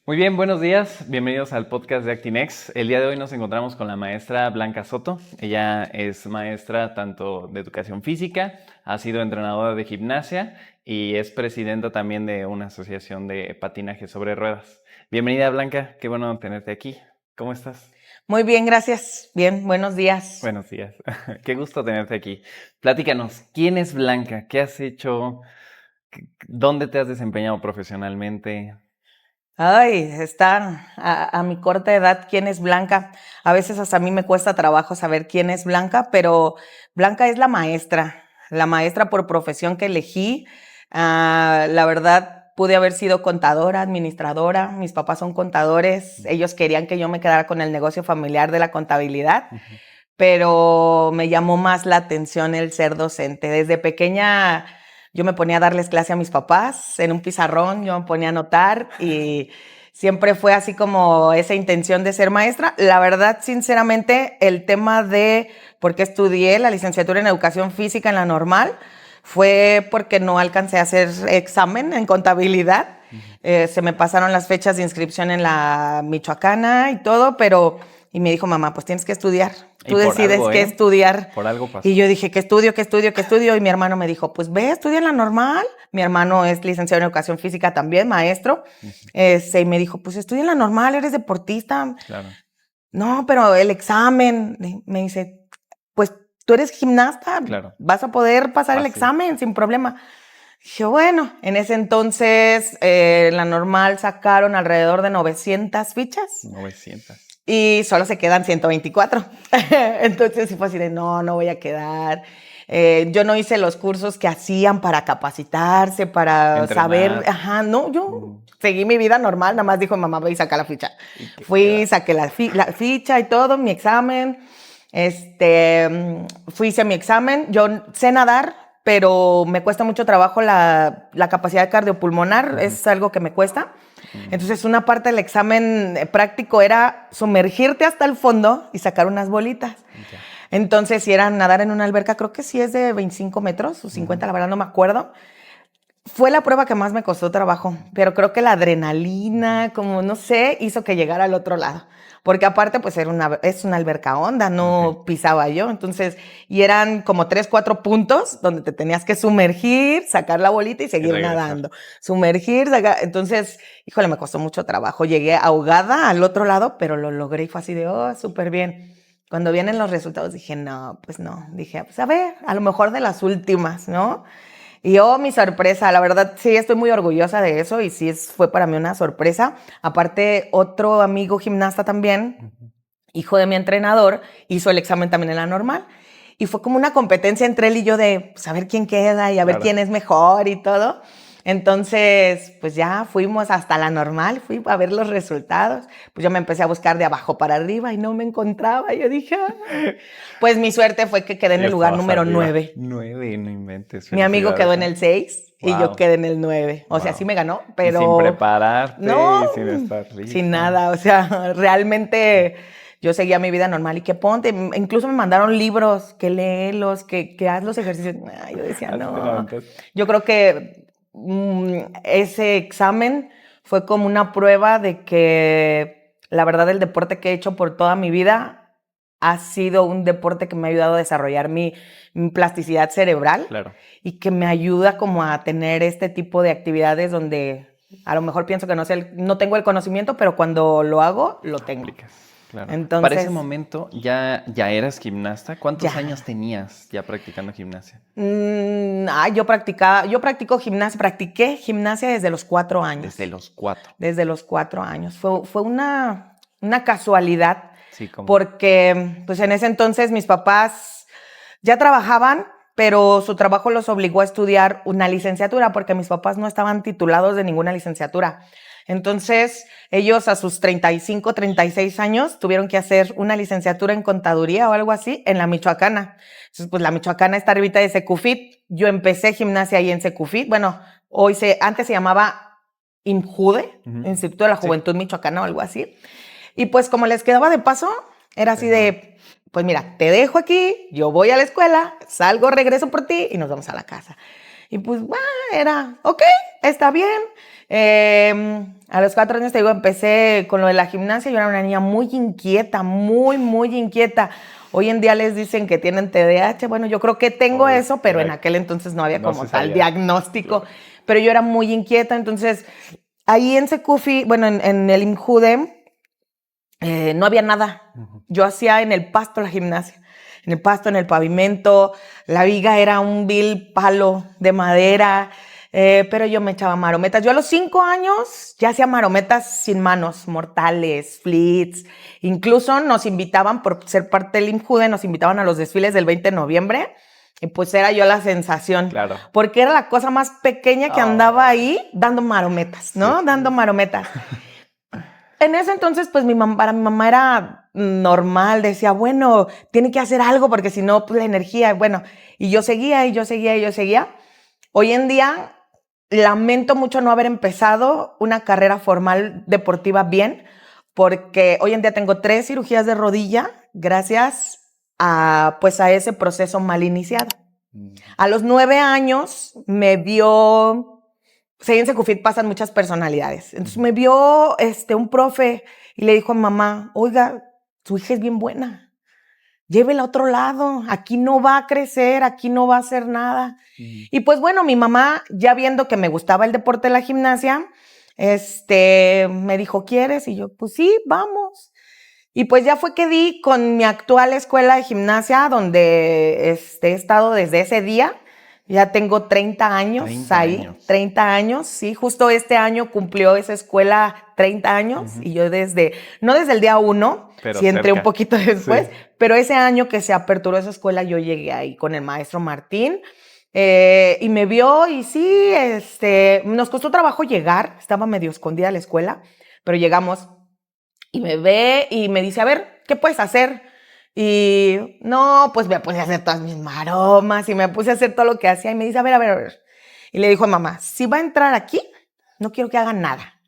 Muy bien, buenos días. Bienvenidos al podcast de Actinex. El día de hoy nos encontramos con la maestra Blanca Soto. Ella es maestra tanto de educación física, ha sido entrenadora de gimnasia y es presidenta también de una asociación de patinaje sobre ruedas. Bienvenida, Blanca. Qué bueno tenerte aquí. ¿Cómo estás? Muy bien, gracias. Bien, buenos días. Buenos días. Qué gusto tenerte aquí. Platícanos, ¿quién es Blanca? ¿Qué has hecho? ¿Dónde te has desempeñado profesionalmente? Ay, está a mi corta edad, ¿quién es Blanca? A veces hasta a mí me cuesta trabajo saber quién es Blanca, pero Blanca es la maestra por profesión que elegí. La verdad, pude haber sido contadora, administradora. Mis papás son contadores. Ellos querían que yo me quedara con el negocio familiar de la contabilidad, Ujú. pero me llamó más la atención el ser docente. Desde pequeña yo me ponía a darles clase a mis papás en un pizarrón, yo me ponía a anotar y siempre fue así como esa intención de ser maestra. La verdad, sinceramente, el tema de por qué estudié la licenciatura en educación física en la normal fue porque no alcancé a hacer examen en contabilidad. Ujú. Se me pasaron las fechas de inscripción en la Michoacana y todo, pero y me dijo, mamá, pues tienes que estudiar. Y Tú por decides algo, qué ¿eh? estudiar. Por algo Y pasó. yo dije, ¿qué estudio, qué estudio, qué estudio? Y mi hermano me dijo, pues ve, estudia en la normal. Mi hermano es licenciado en educación física también, maestro. Ujú. Y me dijo, pues estudia en la normal, eres deportista. Claro. No, pero el examen, me dice, pues tú eres gimnasta, Claro, vas a poder pasar el fácil. examen sin problema. Dije, bueno, en ese entonces la normal sacaron alrededor de 900 fichas 900. y solo se quedan 124. Entonces sí fue así de, no voy a quedar. Yo no hice los cursos que hacían para capacitarse, para saber, Entrenar. ajá, no, yo Mm. seguí mi vida normal, nada más dijo mamá, voy a sacar la ficha. Y que Fui, queda. saqué la ficha y todo, mi examen, fui, hice mi examen, yo sé nadar, pero me cuesta mucho trabajo la capacidad cardiopulmonar, Ujú. es algo que me cuesta. Mm. Entonces, una parte del examen práctico era sumergirte hasta el fondo y sacar unas bolitas. Ya. Entonces, si era nadar en una alberca, creo que sí es de 25 metros o Ujú. 50, la verdad no me acuerdo. Fue la prueba que más me costó trabajo, pero creo que la Ujú. adrenalina, como no sé, hizo que llegara al otro lado. Porque aparte, pues es una alberca honda, Ok. no pisaba yo. Entonces, y eran como 3, 4 puntos donde te tenías que sumergir, sacar la bolita y Y seguir regresar. nadando. Sumergir, sacar. Entonces, híjole, me costó mucho trabajo. Llegué ahogada al otro lado, pero lo logré y fue así de, oh, súper bien. Cuando vienen los resultados dije, no, pues no. Dije, pues a ver, a lo mejor de las últimas, ¿no? Y oh, mi sorpresa, la verdad sí estoy muy orgullosa de eso y sí fue para mí una sorpresa. Aparte, otro amigo gimnasta también, Ujú. hijo de mi entrenador, hizo el examen también en la normal. Y fue como una competencia entre él y yo de saber quién queda y a ver Claro. quién es mejor y todo. Entonces, pues ya fuimos hasta la normal, fui a ver los resultados. Pues yo me empecé a buscar de abajo para arriba y no me encontraba. Yo dije, "Ay". Pues mi suerte fue que quedé en Ya el lugar estabas número arriba. 9. 9, no inventes. Mi amigo quedó Felicidades, en ¿eh? el 6 y yo Wow. quedé en el 9. O sea, sí Wow. me ganó, Y sin pero prepararte no, y sin estar sin lista. nada. O sea, realmente yo seguía mi vida normal y que ponte, incluso me mandaron libros, que léelos, que haz los ejercicios. Ay, yo decía, Así te no. levantaste. Yo creo que ese examen fue como una prueba de que la verdad el deporte que he hecho por toda mi vida ha sido un deporte que me ha ayudado a desarrollar mi plasticidad cerebral Claro. y que me ayuda como a tener este tipo de actividades donde a lo mejor pienso que no sé, no tengo el conocimiento, pero cuando lo hago, lo tengo. Aplicas. Claro. Para ese Entonces, momento ya eras gimnasta. ¿Cuántos años ya. tenías ya practicando gimnasia? Yo practiqué gimnasia desde los 4 años. Desde los 4. Desde los 4 años. Fue una casualidad Sí, como. porque pues en ese entonces mis papás ya trabajaban, pero su trabajo los obligó a estudiar una licenciatura porque mis papás no estaban titulados de ninguna licenciatura. Entonces, ellos a sus 35, 36 años tuvieron que hacer una licenciatura en contaduría o algo así en la Michoacana. Entonces, pues la Michoacana está arribita de Secufit. Yo empecé gimnasia ahí en Secufit. Bueno, antes se llamaba IMJUDE, Ujú. Instituto de la Sí. Juventud Michoacana o algo así. Y pues como les quedaba de paso, era así Dejaban. de, pues mira, te dejo aquí, yo voy a la escuela, salgo, regreso por ti y nos vamos a la casa. Y pues, era, ok, está bien. A los 4 años, te digo, empecé con lo de la gimnasia. Yo era una niña muy inquieta, muy, muy inquieta. Hoy en día les dicen que tienen TDAH. Bueno, yo creo que tengo eso, pero en aquel entonces no había como tal diagnóstico. Claro. Pero yo era muy inquieta. Entonces, ahí en Secufi, bueno, en el IMJUDE, no había nada. Yo hacía en el pasto la gimnasia. En el pasto, en el pavimento. La viga era un vil palo de madera. Pero yo me echaba marometas. Yo a los 5 años ya hacía marometas sin manos, mortales, flits. Incluso nos invitaban, por ser parte del IMJUDE, nos invitaban a los desfiles del 20 de noviembre. Y pues era yo la sensación. Claro. Porque era la cosa más pequeña que andaba ahí dando marometas, ¿no? Sí. Dando marometas. En ese entonces, pues para mi mamá era normal. Decía, bueno, tiene que hacer algo porque si no, pues la energía, bueno. Y yo seguía, y yo seguía, y yo seguía. Hoy en día, lamento mucho no haber empezado una carrera formal deportiva bien, porque hoy en día tengo 3 cirugías de rodilla gracias a ese proceso mal iniciado. A los 9 años me vio, ahí en Secufit pasan muchas personalidades, entonces me vio un profe y le dijo a mamá, oiga, su hija es bien buena. Llévela a otro lado, aquí no va a crecer, aquí no va a hacer nada. Y pues bueno, mi mamá, ya viendo que me gustaba el deporte de la gimnasia, me dijo, ¿quieres? Y yo, pues sí, vamos. Y pues ya fue que di con mi actual escuela de gimnasia, donde he estado desde ese día. Ya tengo 30 años 30 años, sí. Justo este año cumplió esa escuela 30 años y yo no desde el día 1, sí entré un poquito después, sí. Pero ese año que se aperturó esa escuela yo llegué ahí con el maestro Martín y me vio y sí, nos costó trabajo llegar, estaba medio escondida la escuela, pero llegamos y me ve y me dice, a ver, ¿qué puedes hacer? Y no, pues me puse a hacer todas mis maromas y me puse a hacer todo lo que hacía y me dice, a ver. Y le dijo a mamá, si va a entrar aquí, no quiero que haga nada.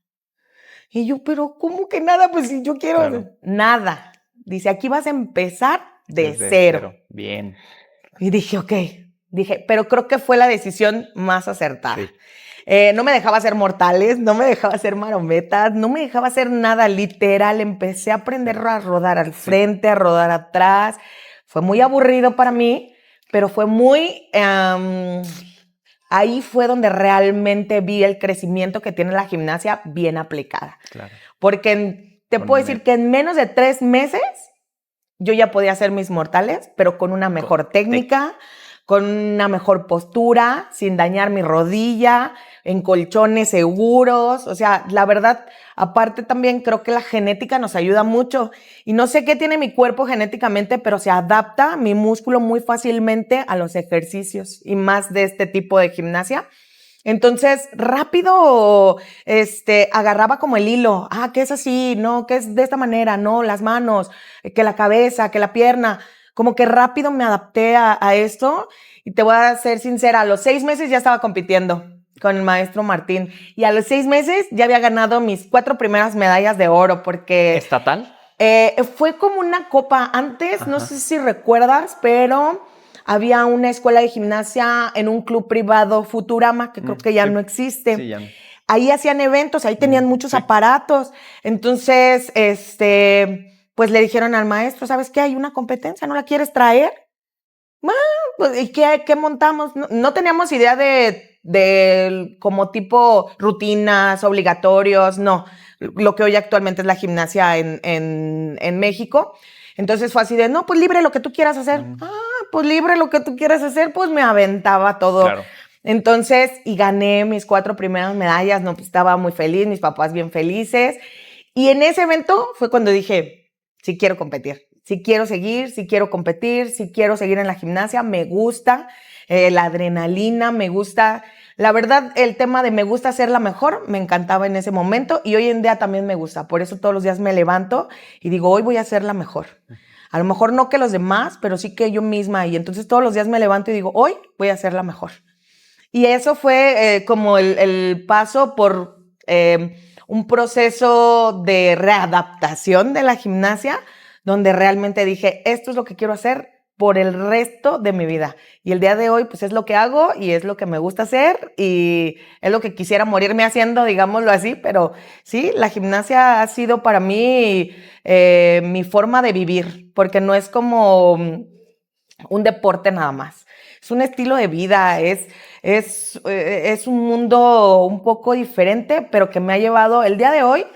Y yo, pero ¿cómo que nada? Pues si yo quiero nada. Dice, aquí vas a empezar desde cero. Bien. Y dije, ok. Pero creo que fue la decisión más acertada. Sí. No me dejaba hacer mortales, no me dejaba hacer marometas, no me dejaba hacer nada literal. Empecé a aprender a rodar al frente, a rodar atrás. Fue muy aburrido para mí, pero fue muy... ahí fue donde realmente vi el crecimiento que tiene la gimnasia bien aplicada. Claro. Porque te puedo decir que en menos de 3 meses yo ya podía hacer mis mortales, pero con una mejor técnica, con una mejor postura, sin dañar mi rodilla, en colchones seguros. O sea, la verdad, aparte también creo que la genética nos ayuda mucho. Y no sé qué tiene mi cuerpo genéticamente, pero se adapta mi músculo muy fácilmente a los ejercicios y más de este tipo de gimnasia. Entonces, rápido, agarraba como el hilo. Ah, que es así, no, que es de esta manera, no, las manos, que la cabeza, que la pierna. Como que rápido me adapté a esto y te voy a ser sincera, a los 6 meses ya estaba compitiendo con el maestro Martín y a los 6 meses ya había ganado mis 4 primeras medallas de oro porque... ¿Estatal? Fue como una copa antes, ajá. No sé si recuerdas, pero había una escuela de gimnasia en un club privado, Futurama, que creo que ya no existe. Sí, ya no. Ahí hacían eventos, ahí tenían muchos aparatos. Entonces, pues le dijeron al maestro, ¿sabes qué? Hay una competencia, ¿no la quieres traer? Pues, ¿y qué montamos? No teníamos idea de como tipo rutinas, obligatorios, no. Lo que hoy actualmente es la gimnasia en México. Entonces fue así de, no, pues libre lo que tú quieras hacer. Pues libre lo que tú quieras hacer, pues me aventaba todo. Claro. Entonces, y gané mis 4 primeras medallas, no, pues estaba muy feliz, mis papás bien felices. Y en ese evento fue cuando dije, sí quiero competir, sí quiero seguir, sí quiero competir, sí quiero seguir en la gimnasia, me gusta la adrenalina, me gusta, la verdad, el tema de me gusta ser la mejor, me encantaba en ese momento y hoy en día también me gusta, por eso todos los días me levanto y digo, hoy voy a ser la mejor. A lo mejor no que los demás, pero sí que yo misma y entonces todos los días me levanto y digo, hoy voy a ser la mejor. Y eso fue como el paso por un proceso de readaptación de la gimnasia, donde realmente dije, esto es lo que quiero hacer por el resto de mi vida. Y el día de hoy, pues es lo que hago y es lo que me gusta hacer y es lo que quisiera morirme haciendo, digámoslo así. Pero sí, la gimnasia ha sido para mí mi forma de vivir, porque no es como un deporte nada más. Es un estilo de vida, es un mundo un poco diferente, pero que me ha llevado el día de hoy.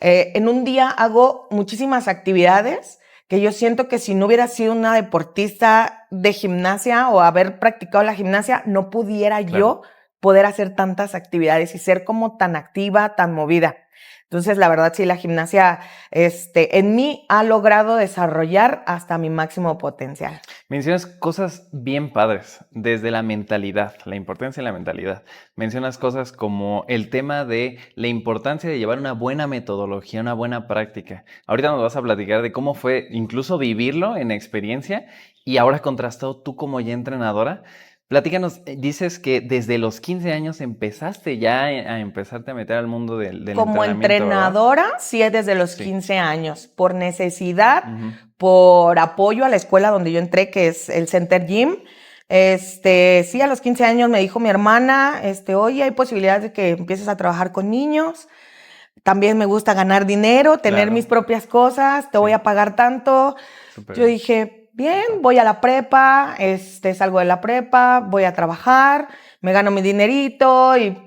En un día hago muchísimas actividades que yo siento que si no hubiera sido una deportista de gimnasia o haber practicado la gimnasia, no pudiera yo poder hacer tantas actividades y ser como tan activa, tan movida. Entonces, la verdad, sí, la gimnasia en mí ha logrado desarrollar hasta mi máximo potencial. Mencionas cosas bien padres, desde la mentalidad, la importancia de la mentalidad. Mencionas cosas como el tema de la importancia de llevar una buena metodología, una buena práctica. Ahorita nos vas a platicar de cómo fue incluso vivirlo en experiencia y ahora contrastado tú como ya entrenadora. Platícanos, dices que desde los 15 años empezaste ya a empezarte a meter al mundo del Como entrenamiento, entrenadora, ¿verdad? Sí, es desde los 15 años, por necesidad, por apoyo a la escuela donde yo entré, que es el Center Gym. Sí, a los 15 años me dijo mi hermana, oye, hay posibilidades de que empieces a trabajar con niños. También me gusta ganar dinero, tener mis propias cosas, te voy a pagar tanto. Super yo dije, bien, voy a la prepa, salgo de la prepa, voy a trabajar, me gano mi dinerito y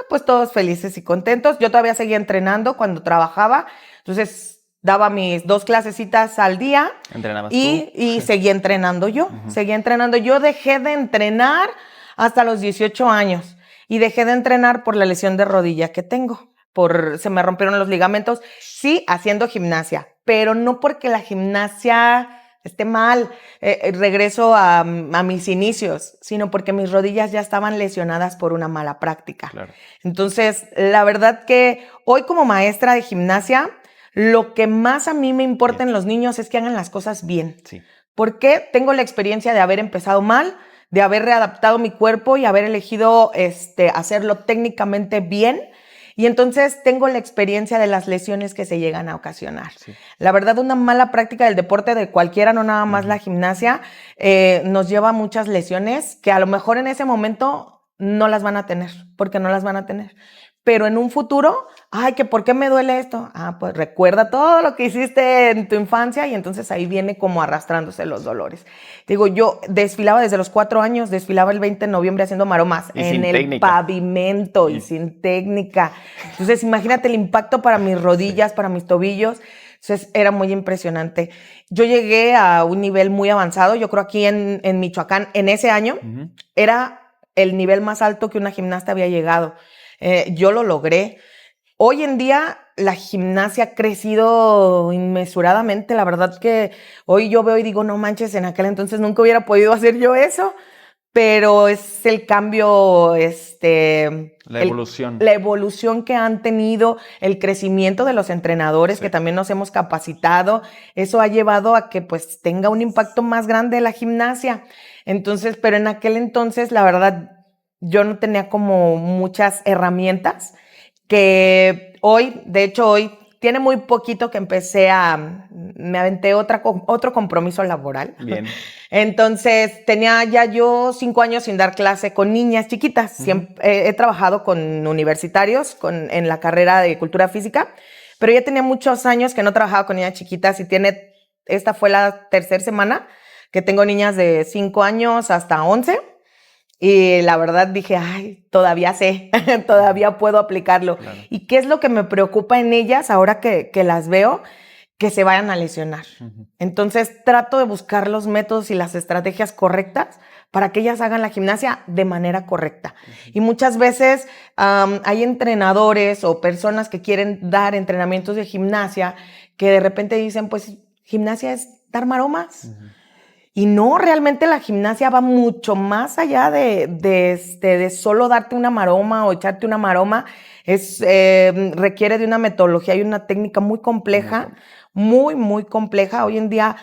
pues todos felices y contentos. Yo todavía seguía entrenando cuando trabajaba, entonces daba mis 2 clasecitas al día. ¿Entrenabas y seguía entrenando yo, seguía entrenando. Yo dejé de entrenar hasta los 18 años y dejé de entrenar por la lesión de rodilla que tengo. Se me rompieron los ligamentos, sí, haciendo gimnasia, pero no porque la gimnasia esté mal, regreso a mis inicios, sino porque mis rodillas ya estaban lesionadas por una mala práctica. Claro. Entonces, la verdad que hoy como maestra de gimnasia, lo que más a mí me importa en los niños es que hagan las cosas bien. Sí. Porque tengo la experiencia de haber empezado mal, de haber readaptado mi cuerpo y haber elegido hacerlo técnicamente bien. Y entonces tengo la experiencia de las lesiones que se llegan a ocasionar. Sí. La verdad, una mala práctica del deporte de cualquiera, no nada más la gimnasia, nos lleva a muchas lesiones que a lo mejor en ese momento no las van a tener, porque no las van a tener. Pero en un futuro, ay, que ¿por qué me duele esto? Pues recuerda todo lo que hiciste en tu infancia y entonces ahí viene como arrastrándose los dolores. Digo, yo desfilaba desde los 4 años, desfilaba el 20 de noviembre haciendo maromas en el pavimento y sin técnica. Entonces, imagínate el impacto para mis rodillas, para mis tobillos. Entonces, era muy impresionante. Yo llegué a un nivel muy avanzado. Yo creo aquí en Michoacán, en ese año, era el nivel más alto que una gimnasta había llegado. Yo lo logré. Hoy en día la gimnasia ha crecido inmesuradamente. La verdad que hoy yo veo y digo, no manches, en aquel entonces nunca hubiera podido hacer yo eso. Pero es el cambio, la evolución. La evolución que han tenido, el crecimiento de los entrenadores que también nos hemos capacitado. Eso ha llevado a que pues tenga un impacto más grande la gimnasia. Entonces, pero en aquel entonces, la verdad, yo no tenía como muchas herramientas que hoy, de hecho hoy, tiene muy poquito que me aventé otro compromiso laboral. Bien. Entonces, tenía ya yo 5 años sin dar clase con niñas chiquitas. Siempre, he trabajado con universitarios en la carrera de cultura física, pero ya tenía muchos años que no trabajaba con niñas chiquitas y esta fue la 3ª semana que tengo niñas de 5 años hasta 11. Y la verdad dije, ay, todavía sé, todavía puedo aplicarlo. Claro. ¿Y qué es lo que me preocupa en ellas ahora que las veo? Que se vayan a lesionar. Entonces trato de buscar los métodos y las estrategias correctas para que ellas hagan la gimnasia de manera correcta. Y muchas veces hay entrenadores o personas que quieren dar entrenamientos de gimnasia que de repente dicen, pues gimnasia es dar maromas. Y no, realmente la gimnasia va mucho más allá de solo darte una maroma o echarte una maroma. Requiere de una metodología y una técnica muy compleja, muy, muy compleja. Hoy en día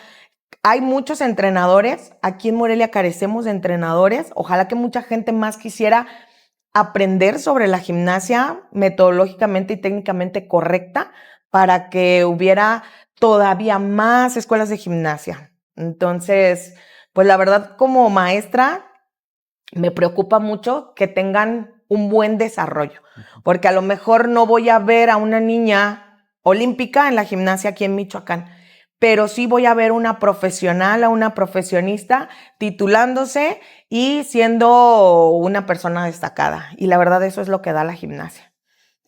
hay muchos entrenadores. Aquí en Morelia carecemos de entrenadores. Ojalá que mucha gente más quisiera aprender sobre la gimnasia metodológicamente y técnicamente correcta para que hubiera todavía más escuelas de gimnasia. Entonces, pues la verdad como maestra me preocupa mucho que tengan un buen desarrollo, porque a lo mejor no voy a ver a una niña olímpica en la gimnasia aquí en Michoacán, pero sí voy a ver una profesional, a una profesionista titulándose y siendo una persona destacada. Y la verdad eso es lo que da la gimnasia.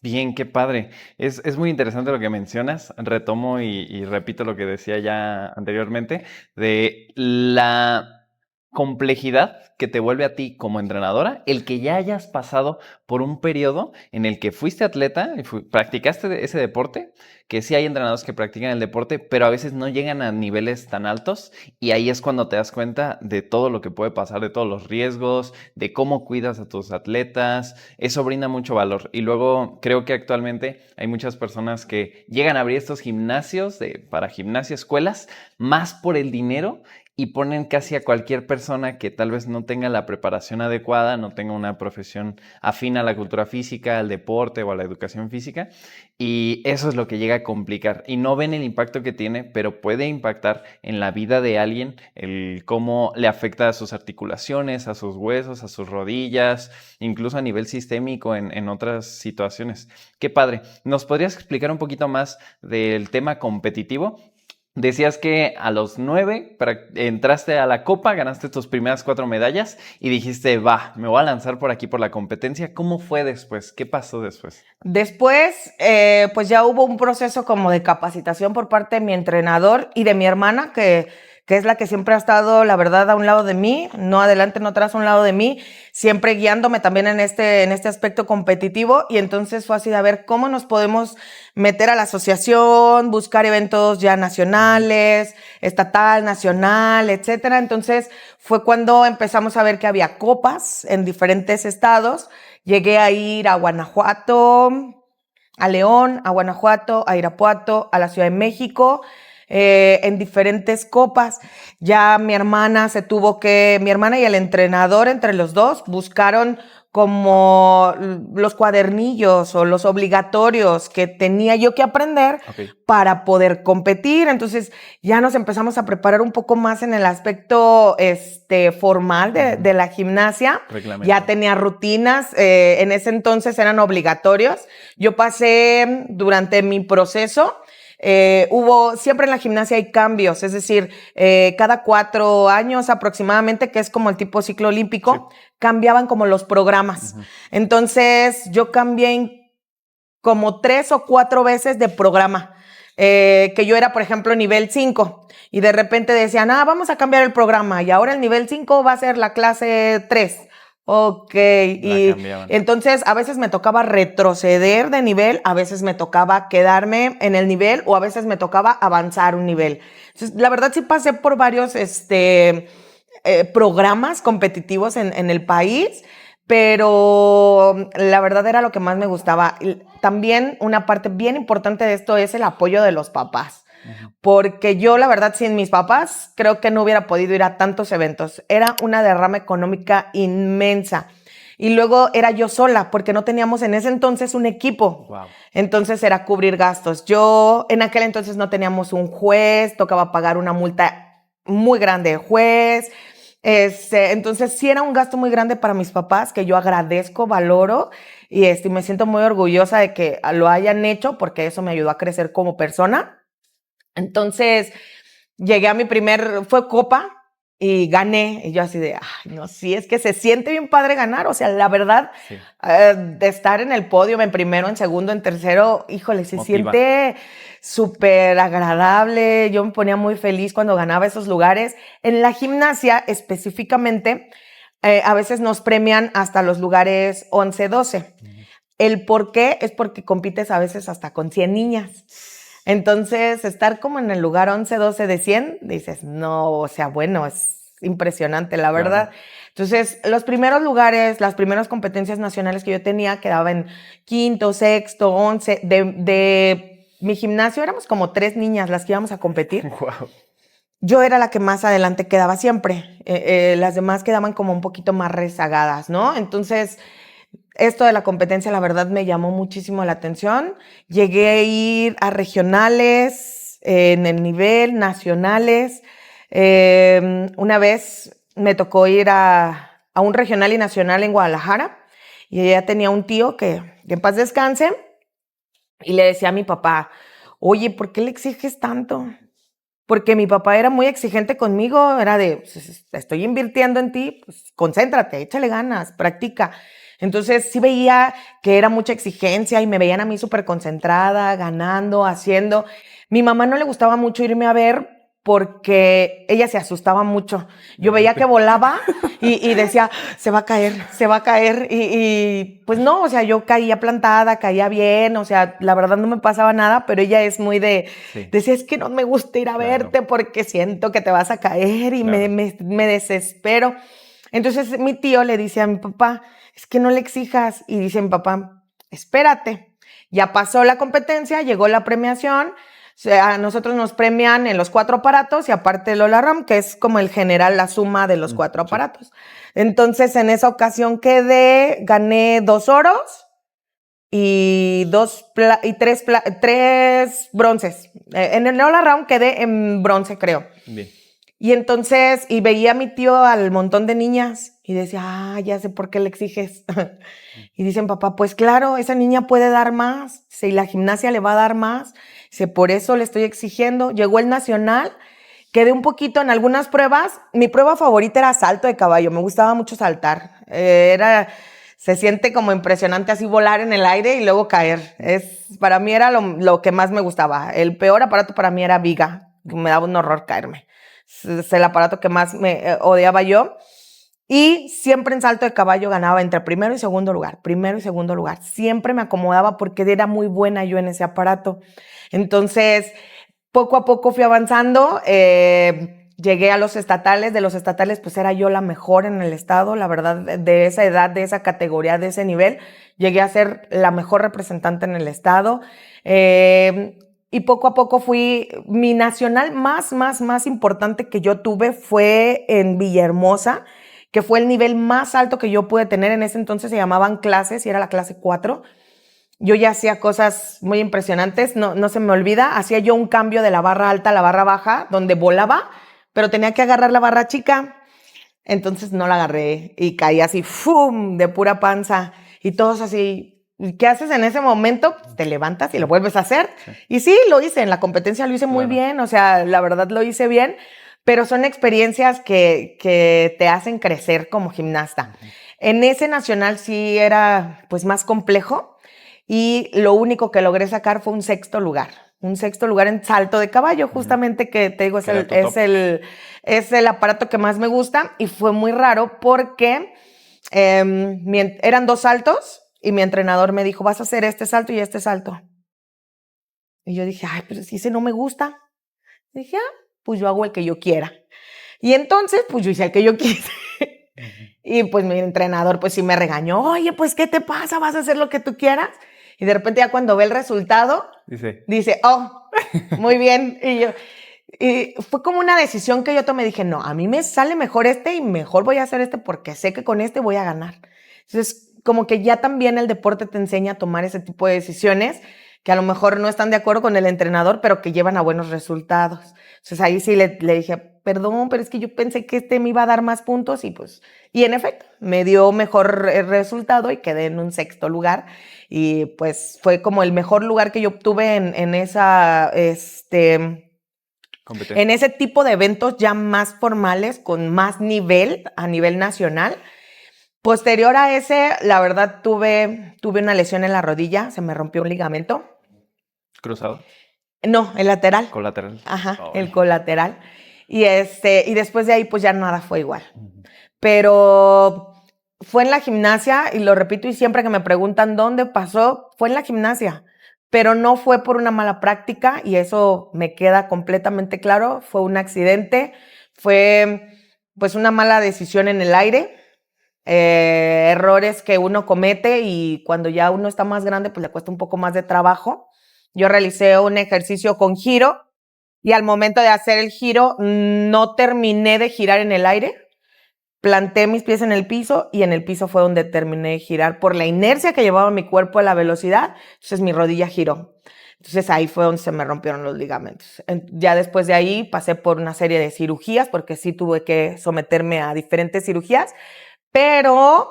Bien, qué padre. Es muy interesante lo que mencionas. Retomo y repito lo que decía ya anteriormente, de la complejidad que te vuelve a ti como entrenadora, el que ya hayas pasado por un periodo en el que fuiste atleta y practicaste ese deporte, que sí hay entrenadores que practican el deporte, pero a veces no llegan a niveles tan altos y ahí es cuando te das cuenta de todo lo que puede pasar, de todos los riesgos, de cómo cuidas a tus atletas. Eso brinda mucho valor. Y luego creo que actualmente hay muchas personas que llegan a abrir estos gimnasios para gimnasia, escuelas, más por el dinero y ponen casi a cualquier persona que tal vez no tenga la preparación adecuada, no tenga una profesión afín a la cultura física, al deporte o a la educación física. Y eso es lo que llega a complicar. Y no ven el impacto que tiene, pero puede impactar en la vida de alguien, el cómo le afecta a sus articulaciones, a sus huesos, a sus rodillas, incluso a nivel sistémico en otras situaciones. Qué padre. ¿Nos podrías explicar un poquito más del tema competitivo? Decías que a los 9 entraste a la Copa, ganaste tus primeras 4 medallas y dijiste, va, me voy a lanzar por aquí por la competencia. ¿Cómo fue después? ¿Qué pasó después? Después, pues ya hubo un proceso como de capacitación por parte de mi entrenador y de mi hermana, que es la que siempre ha estado, la verdad, a un lado de mí, no adelante, no atrás, a un lado de mí, siempre guiándome también en este aspecto competitivo. Y entonces fue así de a ver cómo nos podemos meter a la asociación, buscar eventos ya nacionales, estatal, nacional, etcétera. Entonces fue cuando empezamos a ver que había copas en diferentes estados. Llegué a ir a Guanajuato, a León, a Guanajuato, a Irapuato, a la Ciudad de México, en diferentes copas. Ya mi hermana mi hermana y el entrenador, entre los dos, buscaron como los cuadernillos o los obligatorios que tenía yo que aprender para poder competir. Entonces ya nos empezamos a preparar un poco más en el aspecto formal de la gimnasia. Ya tenía rutinas, en ese entonces eran obligatorios. Yo pasé durante mi proceso, siempre en la gimnasia hay cambios, es decir, cada 4 años aproximadamente, que es como el tipo ciclo olímpico, sí, cambiaban como los programas. Entonces yo cambié como 3 o 4 veces de programa, que yo era, por ejemplo, nivel 5 y de repente decían, vamos a cambiar el programa y ahora el nivel 5 va a ser la clase 3. Ok, y entonces a veces me tocaba retroceder de nivel, a veces me tocaba quedarme en el nivel o a veces me tocaba avanzar un nivel. Entonces, la verdad sí pasé por varios programas competitivos en el país, pero la verdad era lo que más me gustaba. También una parte bien importante de esto es el apoyo de los papás. Porque yo, la verdad, sin mis papás, creo que no hubiera podido ir a tantos eventos. Era una derrama económica inmensa. Y luego era yo sola, porque no teníamos en ese entonces un equipo. Wow. Entonces era cubrir gastos. En aquel entonces no teníamos un juez, tocaba pagar una multa muy grande de juez. Entonces sí era un gasto muy grande para mis papás, que yo agradezco, valoro y me siento muy orgullosa de que lo hayan hecho, porque eso me ayudó a crecer como persona. Entonces, llegué a fue Copa y gané. Y yo así de, no, sí, es que se siente bien padre ganar. O sea, la verdad, sí, de estar en el podio, en primero, en segundo, en tercero, híjole, se siente súper agradable. Yo me ponía muy feliz cuando ganaba esos lugares. En la gimnasia, específicamente, a veces nos premian hasta los lugares 11, 12. El por qué es porque compites a veces hasta con 100 niñas. Entonces, estar como en el lugar 11, 12 de 100, dices, no, o sea, bueno, es impresionante, la verdad. Claro. Entonces, los primeros lugares, las primeras competencias nacionales que yo tenía, quedaba en quinto, sexto, 11. De mi gimnasio éramos como 3 niñas las que íbamos a competir. Wow. Yo era la que más adelante quedaba siempre. Las demás quedaban como un poquito más rezagadas, ¿no? Entonces, esto de la competencia, la verdad, me llamó muchísimo la atención. Llegué a ir a regionales, en el nivel, nacionales. Una vez me tocó ir a un regional y nacional en Guadalajara y ella tenía un tío que en paz descanse, y le decía a mi papá, oye, ¿por qué le exiges tanto? Porque mi papá era muy exigente conmigo, era de, pues, estoy invirtiendo en ti, pues concéntrate, échale ganas, practica. Entonces sí veía que era mucha exigencia y me veían a mí súper concentrada, ganando, haciendo. Mi mamá no le gustaba mucho irme a ver porque ella se asustaba mucho. Yo veía que volaba y decía, se va a caer. Y pues no, o sea, yo caía plantada, caía bien, o sea, la verdad no me pasaba nada, pero ella es muy decía, es que no me gusta ir a verte porque siento que te vas a caer y me desespero. Entonces mi tío le dice a mi papá, es que no le exijas. Y dice mi papá, espérate. Ya pasó la competencia, llegó la premiación. O sea, a nosotros nos premian en los 4 aparatos y aparte el All-Around, que es como el general, la suma de los 4 aparatos. Entonces, en esa ocasión gané 2 oros y 3 bronces. En el All-Around quedé en bronce, creo. Bien. Y entonces, y veía a mi tío al montón de niñas y decía, ya sé por qué le exiges. Y dicen, papá, pues claro, esa niña puede dar más, si la gimnasia le va a dar más, por eso le estoy exigiendo. Llegó el nacional, quedé un poquito en algunas pruebas. Mi prueba favorita era salto de caballo, me gustaba mucho saltar. Se siente como impresionante así volar en el aire y luego caer. Para mí era lo que más me gustaba. El peor aparato para mí era viga, me daba un horror caerme. Es el aparato que más me odiaba yo. Y siempre en salto de caballo ganaba entre primero y segundo lugar. Siempre me acomodaba porque era muy buena yo en ese aparato. Entonces, poco a poco fui avanzando. Llegué a los estatales. De los estatales, pues era yo la mejor en el estado. La verdad, de esa edad, de esa categoría, de ese nivel, llegué a ser la mejor representante en el estado. Y poco a poco mi nacional más importante que yo tuve fue en Villahermosa, que fue el nivel más alto que yo pude tener. En ese entonces se llamaban clases y era la clase 4. Yo ya hacía cosas muy impresionantes, no se me olvida. Hacía yo un cambio de la barra alta a la barra baja, donde volaba, pero tenía que agarrar la barra chica. Entonces no la agarré y caí así, ¡fum!, de pura panza. Y todos así, ¿qué haces en ese momento? Te levantas y lo vuelves a hacer. Sí. Y sí, lo hice, en la competencia lo hice muy bien, o sea, la verdad lo hice bien. Pero son experiencias que te hacen crecer como gimnasta. En ese nacional sí era pues más complejo y lo único que logré sacar fue un sexto lugar en salto de caballo, justamente, que te digo es el aparato que más me gusta, y fue muy raro porque eran 2 saltos y mi entrenador me dijo, vas a hacer este salto y este salto. Y yo dije, ay, pero si ese no me gusta. Y dije, pues yo hago el que yo quiera. Y entonces, pues yo hice el que yo quise. Y pues mi entrenador, pues sí me regañó. Oye, pues, ¿qué te pasa? ¿Vas a hacer lo que tú quieras? Y de repente ya cuando ve el resultado, dice, oh, muy bien. Y fue como una decisión que yo tomé. Dije, no, a mí me sale mejor este y mejor voy a hacer este porque sé que con este voy a ganar. Entonces, como que ya también el deporte te enseña a tomar ese tipo de decisiones que a lo mejor no están de acuerdo con el entrenador, pero que llevan a buenos resultados. Entonces ahí sí le dije, perdón, pero es que yo pensé que este me iba a dar más puntos y en efecto me dio mejor resultado y quedé en un sexto lugar. Y pues fue como el mejor lugar que yo obtuve en ese tipo de eventos ya más formales, con más nivel, a nivel nacional. Posterior a ese, la verdad, tuve una lesión en la rodilla, se me rompió un ligamento. ¿Cruzado? No, el lateral. Colateral. Ajá, el colateral. Y después de ahí, pues ya nada fue igual. Pero fue en la gimnasia, y lo repito, y siempre que me preguntan dónde pasó, fue en la gimnasia. Pero no fue por una mala práctica, y eso me queda completamente claro. Fue un accidente, fue pues una mala decisión en el aire. Errores que uno comete y cuando ya uno está más grande pues le cuesta un poco más de trabajo. Yo realicé un ejercicio con giro y al momento de hacer el giro no terminé de girar en el aire, planté mis pies en el piso y en el piso fue donde terminé de girar por la inercia que llevaba mi cuerpo a la velocidad. Entonces mi rodilla giró. Entonces ahí fue donde se me rompieron los ligamentos. Ya después de ahí pasé por una serie de cirugías, porque sí tuve que someterme a diferentes cirugías, pero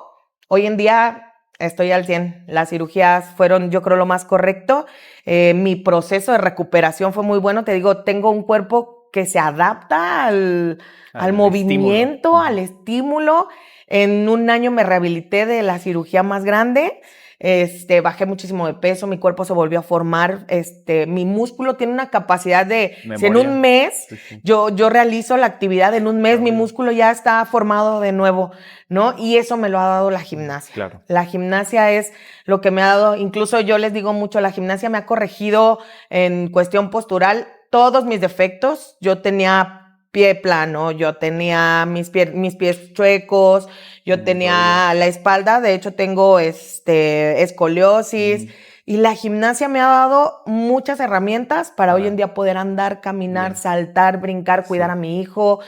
hoy en día estoy al 100. Las cirugías fueron, yo creo, lo más correcto. Mi proceso de recuperación fue muy bueno. Te digo, tengo un cuerpo que se adapta al movimiento, al estímulo. En un año me rehabilité de la cirugía más grande. Bajé muchísimo de peso, mi cuerpo se volvió a formar, mi músculo tiene una capacidad de, si en un mes yo realizo la actividad, en un mes mi músculo ya está formado de nuevo, ¿no? Y eso me lo ha dado la gimnasia. Claro. La gimnasia es lo que me ha dado, incluso yo les digo mucho, la gimnasia me ha corregido en cuestión postural todos mis defectos. Yo tenía pie plano, yo tenía mis pies chuecos, yo tenía la espalda, de hecho tengo escoliosis, y la gimnasia me ha dado muchas herramientas para hoy en día poder andar, caminar, saltar, brincar, cuidar a mi hijo.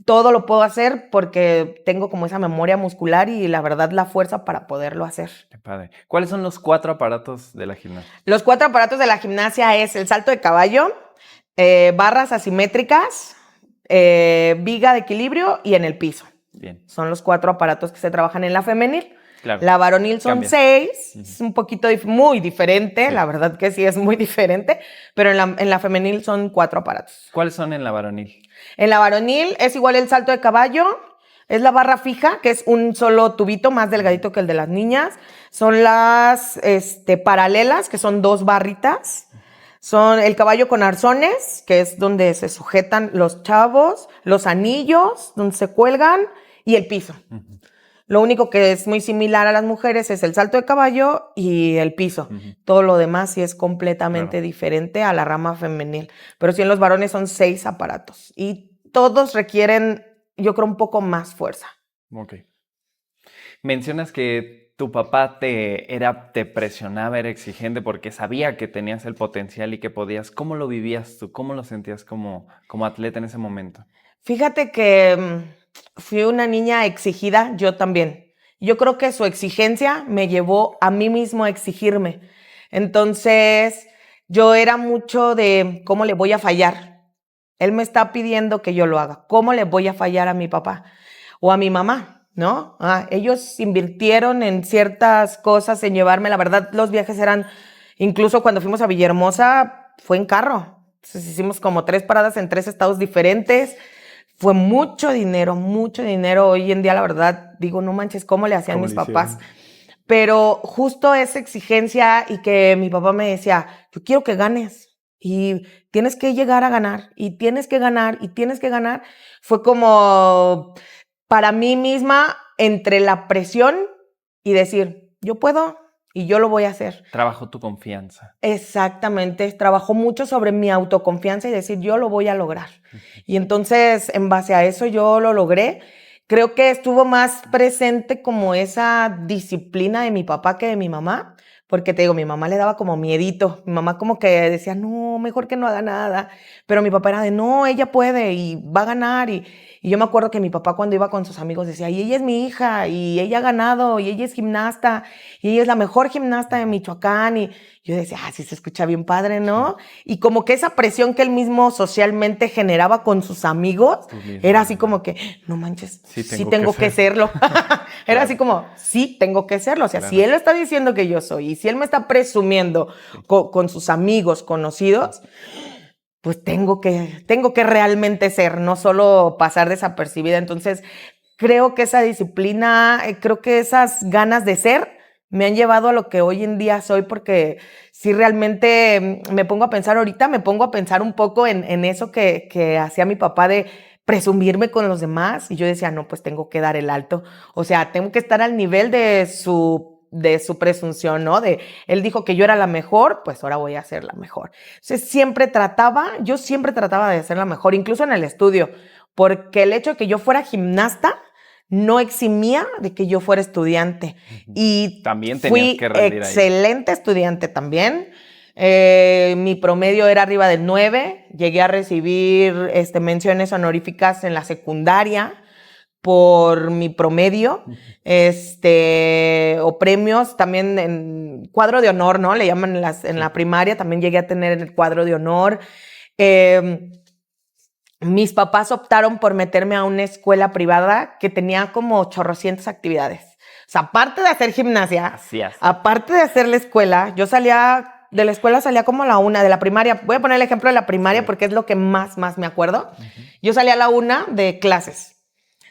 Todo lo puedo hacer porque tengo como esa memoria muscular y la verdad la fuerza para poderlo hacer. Qué padre. ¿Cuáles son los 4 aparatos de la gimnasia? Los 4 aparatos de la gimnasia es el salto de caballo, barras asimétricas, viga de equilibrio y en el piso. Bien. Son los 4 aparatos que se trabajan en la femenil. Claro. La varonil son 6, es un poquito muy diferente, la verdad que sí es muy diferente, pero en la femenil son 4 aparatos. ¿Cuáles son en la varonil? En la varonil es igual el salto de caballo, es la barra fija, que es un solo tubito más delgadito que el de las niñas. Son las paralelas, que son 2 barritas. Son el caballo con arzones, que es donde se sujetan los chavos, los anillos, donde se cuelgan, y el piso. Lo único que es muy similar a las mujeres es el salto de caballo y el piso. Todo lo demás sí es completamente diferente a la rama femenil. Pero sí en los varones son 6 aparatos. Y todos requieren, yo creo, un poco más fuerza. Ok. Mencionas que tu papá te presionaba, era exigente porque sabía que tenías el potencial y que podías. ¿Cómo lo vivías tú? ¿Cómo lo sentías como atleta en ese momento? Fíjate que fui una niña exigida, yo también. Yo creo que su exigencia me llevó a mí mismo a exigirme. Entonces, yo era mucho de cómo le voy a fallar. Él me está pidiendo que yo lo haga. ¿Cómo le voy a fallar a mi papá o a mi mamá? ¿No? Ellos invirtieron en ciertas cosas, en llevarme. La verdad, los viajes eran, incluso cuando fuimos a Villahermosa, fue en carro. Entonces hicimos como 3 paradas en 3 estados diferentes. Fue mucho dinero, mucho dinero. Hoy en día, la verdad, digo, no manches, ¿cómo le hacían mis papás? Pero justo esa exigencia y que mi papá me decía, yo quiero que ganes y tienes que llegar a ganar y tienes que ganar y tienes que ganar. Fue como para mí misma entre la presión y decir, yo puedo y yo lo voy a hacer. Trabajó tu confianza. Exactamente, trabajó mucho sobre mi autoconfianza y decir, yo lo voy a lograr. Y entonces, en base a eso, yo lo logré. Creo que estuvo más presente como esa disciplina de mi papá que de mi mamá, porque te digo, mi mamá le daba como miedito. Mi mamá como que decía, no, mejor que no haga nada. Pero mi papá era de, no, ella puede y va a ganar. Y yo me acuerdo que mi papá cuando iba con sus amigos decía, y ella es mi hija, y ella ha ganado, y ella es gimnasta, y ella es la mejor gimnasta de Michoacán. Y yo decía, sí se escucha bien padre, ¿no? Y como que esa presión que él mismo socialmente generaba con sus amigos, era así como que, no manches, sí tengo que serlo. Era así como, sí tengo que serlo. O sea, si él está diciendo que yo soy, y si él me está presumiendo con sus amigos conocidos, pues tengo que realmente ser, no solo pasar desapercibida. Entonces, creo que esa disciplina, creo que esas ganas de ser me han llevado a lo que hoy en día soy, porque si realmente me pongo a pensar ahorita, me pongo a pensar un poco en eso que hacía mi papá de presumirme con los demás, y yo decía, no, pues tengo que dar el alto. O sea, tengo que estar al nivel de su presunción, ¿no? Él dijo que yo era la mejor, pues ahora voy a ser la mejor. Entonces, yo siempre trataba de ser la mejor, incluso en el estudio, porque el hecho de que yo fuera gimnasta no eximía de que yo fuera estudiante. Y también fui que excelente estudiante también. Mi promedio era arriba del 9, llegué a recibir menciones honoríficas en la secundaria. por mi promedio, o premios también en cuadro de honor, ¿no? Le llaman en la primaria, también llegué a tener el cuadro de honor. Mis papás optaron por meterme a una escuela privada que tenía como chorrocientas actividades. O sea, aparte de hacer gimnasia, aparte de hacer la escuela, de la escuela salía como a la 1, de la primaria. Voy a poner el ejemplo de la primaria porque es lo que más me acuerdo. Yo salía a la 1 de clases.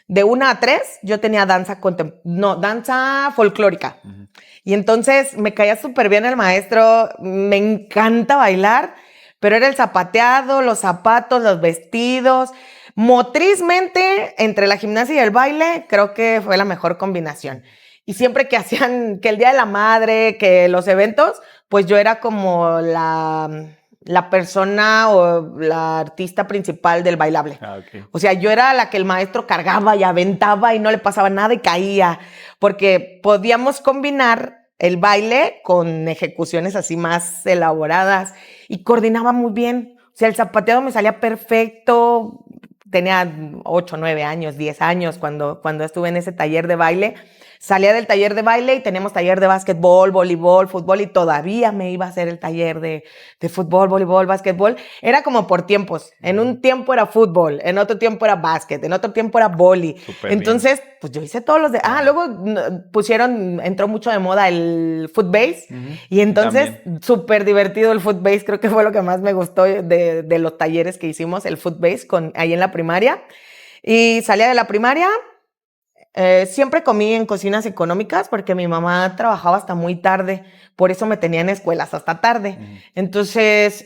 De 1 a 3 yo tenía danza folclórica. Y entonces me caía súper bien el maestro, me encanta bailar, pero era el zapateado, los zapatos, los vestidos. Motrizmente, entre la gimnasia y el baile, creo que fue la mejor combinación. Y siempre que hacían, que el Día de la Madre, que los eventos, pues yo era como la persona o la artista principal del bailable. Okay. O sea, yo era la que el maestro cargaba y aventaba y no le pasaba nada y caía, porque podíamos combinar el baile con ejecuciones así más elaboradas y coordinaba muy bien. O sea, el zapateado me salía perfecto. Tenía 8, 9 años, 10 años cuando estuve en ese taller de baile. Salía del taller de baile y teníamos taller de básquetbol, voleibol, fútbol y todavía me iba a hacer el taller de fútbol, voleibol, básquetbol. Era como por tiempos. En un tiempo era fútbol, en otro tiempo era básquet, en otro tiempo era voli. Entonces, pues yo hice todos los de... luego entró mucho de moda el footbase y entonces súper divertido el footbase. Creo que fue lo que más me gustó de los talleres que hicimos, el footbase ahí en la primaria. Y salía de la primaria... siempre comí en cocinas económicas porque mi mamá trabajaba hasta muy tarde, por eso me tenía en escuelas hasta tarde. Entonces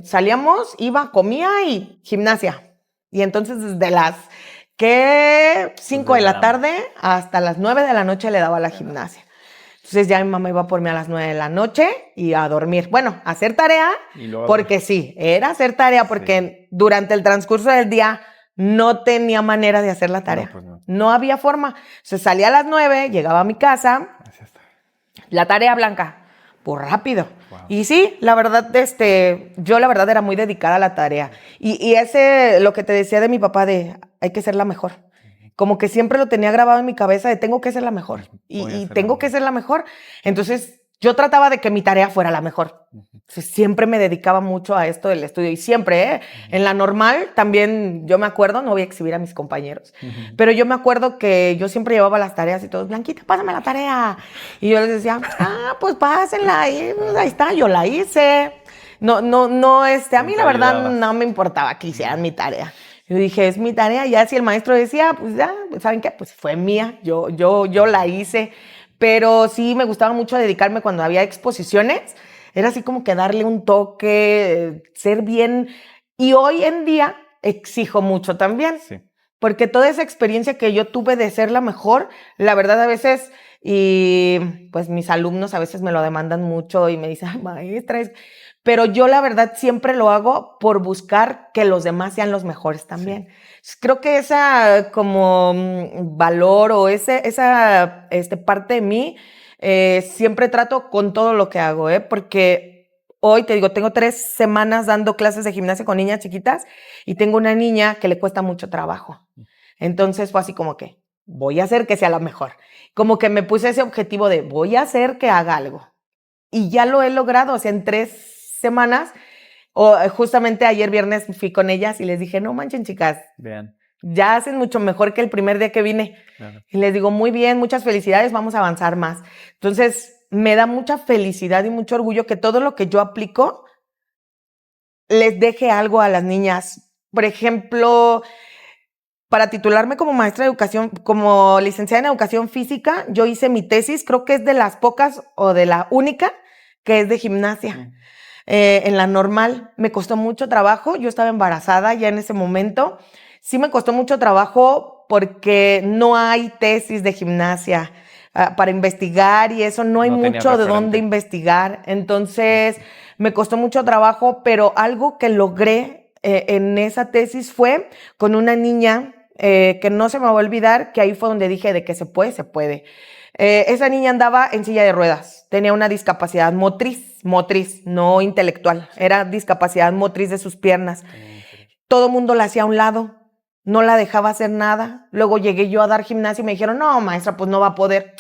salíamos, comía y gimnasia. Y entonces desde las 5 de la tarde hasta las 9 de la noche le daba la gimnasia. Entonces ya mi mamá iba por mí a las 9 de la noche y a dormir. Bueno, a hacer tarea, porque sí, era hacer tarea porque durante el transcurso del día no tenía manera de hacer la tarea. No había forma. Se salía a las 9, llegaba a mi casa. La tarea, Blanca, pues rápido. Wow. Y sí, la verdad, yo la verdad era muy dedicada a la tarea. Y lo que te decía de mi papá hay que ser la mejor. Como que siempre lo tenía grabado en mi cabeza de tengo que ser la mejor. Y tengo que ser la mejor. Entonces, yo trataba de que mi tarea fuera la mejor. Entonces, siempre me dedicaba mucho a esto del estudio. Y siempre, en la normal, también yo me acuerdo, no voy a exhibir a mis compañeros, pero yo me acuerdo que yo siempre llevaba las tareas y todos, Blanquita, pásame la tarea. Y yo les decía, pues pásenla. Ahí está, yo la hice. No, a mí la verdad no me importaba que hicieran mi tarea. Yo dije, es mi tarea. Ya si el maestro decía, pues ya, ¿saben qué? Pues fue mía. Yo la hice. Pero sí me gustaba mucho dedicarme cuando había exposiciones. Era así como que darle un toque, ser bien. Y hoy en día exijo mucho también. Sí. Porque toda esa experiencia que yo tuve de ser la mejor, la verdad a veces, y pues mis alumnos a veces me lo demandan mucho y me dicen, ay, maestra, pero yo la verdad siempre lo hago por buscar que los demás sean los mejores también. Sí. Creo que esa como valor o esa parte de mí siempre trato con todo lo que hago, porque hoy te digo, tengo 3 semanas dando clases de gimnasia con niñas chiquitas y tengo una niña que le cuesta mucho trabajo. Entonces fue así como que voy a hacer que sea la mejor. Como que me puse ese objetivo de voy a hacer que haga algo. Y ya lo he logrado, o sea, en 3 semanas, justamente ayer viernes fui con ellas y les dije, no manchen, chicas, vean, ya hacen mucho mejor que el primer día que vine. Claro. Y les digo, muy bien, muchas felicidades, vamos a avanzar más. Entonces, me da mucha felicidad y mucho orgullo que todo lo que yo aplico les deje algo a las niñas. Por ejemplo, para titularme como maestra de educación, como licenciada en educación física, yo hice mi tesis, creo que es de las pocas o de la única que es de gimnasia. En la normal me costó mucho trabajo, yo estaba embarazada ya en ese momento, sí me costó mucho trabajo porque no hay tesis de gimnasia para investigar y eso, no hay mucho de dónde investigar, entonces me costó mucho trabajo, pero algo que logré en esa tesis fue con una niña que no se me va a olvidar, que ahí fue donde dije de que se puede, se puede. Esa niña andaba en silla de ruedas, tenía una discapacidad motriz, no intelectual, era discapacidad motriz de sus piernas. Todo mundo la hacía a un lado, no la dejaba hacer nada. Luego llegué yo a dar gimnasia y me dijeron, no, maestra, pues no va a poder.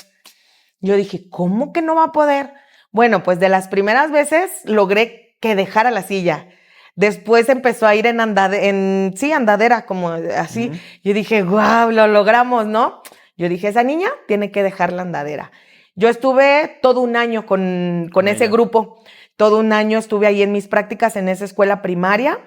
Yo dije, ¿cómo que no va a poder? Bueno, pues de las primeras veces logré que dejara la silla. Después empezó a ir en andadera, como así. Ujú. Yo dije, guau, lo logramos, ¿no? Yo dije, esa niña tiene que dejar la andadera. Yo estuve todo un año con ese ella. grupo. Todo un año estuve ahí en mis prácticas en esa escuela primaria.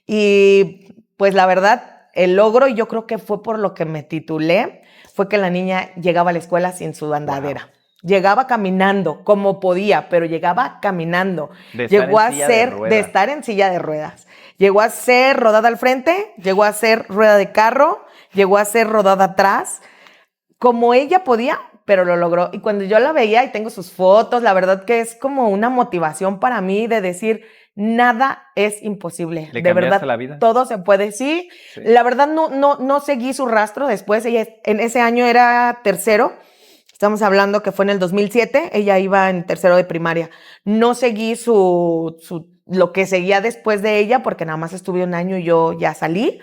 Y pues la verdad, el logro, y yo creo que fue por lo que me titulé, fue que la niña llegaba a la escuela sin su andadera. Wow. Llegaba caminando, como podía, pero llegaba caminando. De estar Llegó en a silla de ser, de ruedas. estar en silla de ruedas. Llegó a ser rodada al frente, llegó a ser rueda de carro, llegó a ser rodada atrás. Como ella podía, pero lo logró. Y cuando yo la veía y tengo sus fotos, la verdad que es como una motivación para mí de decir, nada es imposible. ¿Le De cambiaste verdad, la vida? todo se puede. Sí, Sí. la verdad no seguí su rastro después. Ella en ese año era tercero. Estamos hablando que fue en el 2007. Ella iba en tercero de primaria. No seguí lo que seguía después de ella porque nada más estuve un año y yo ya salí.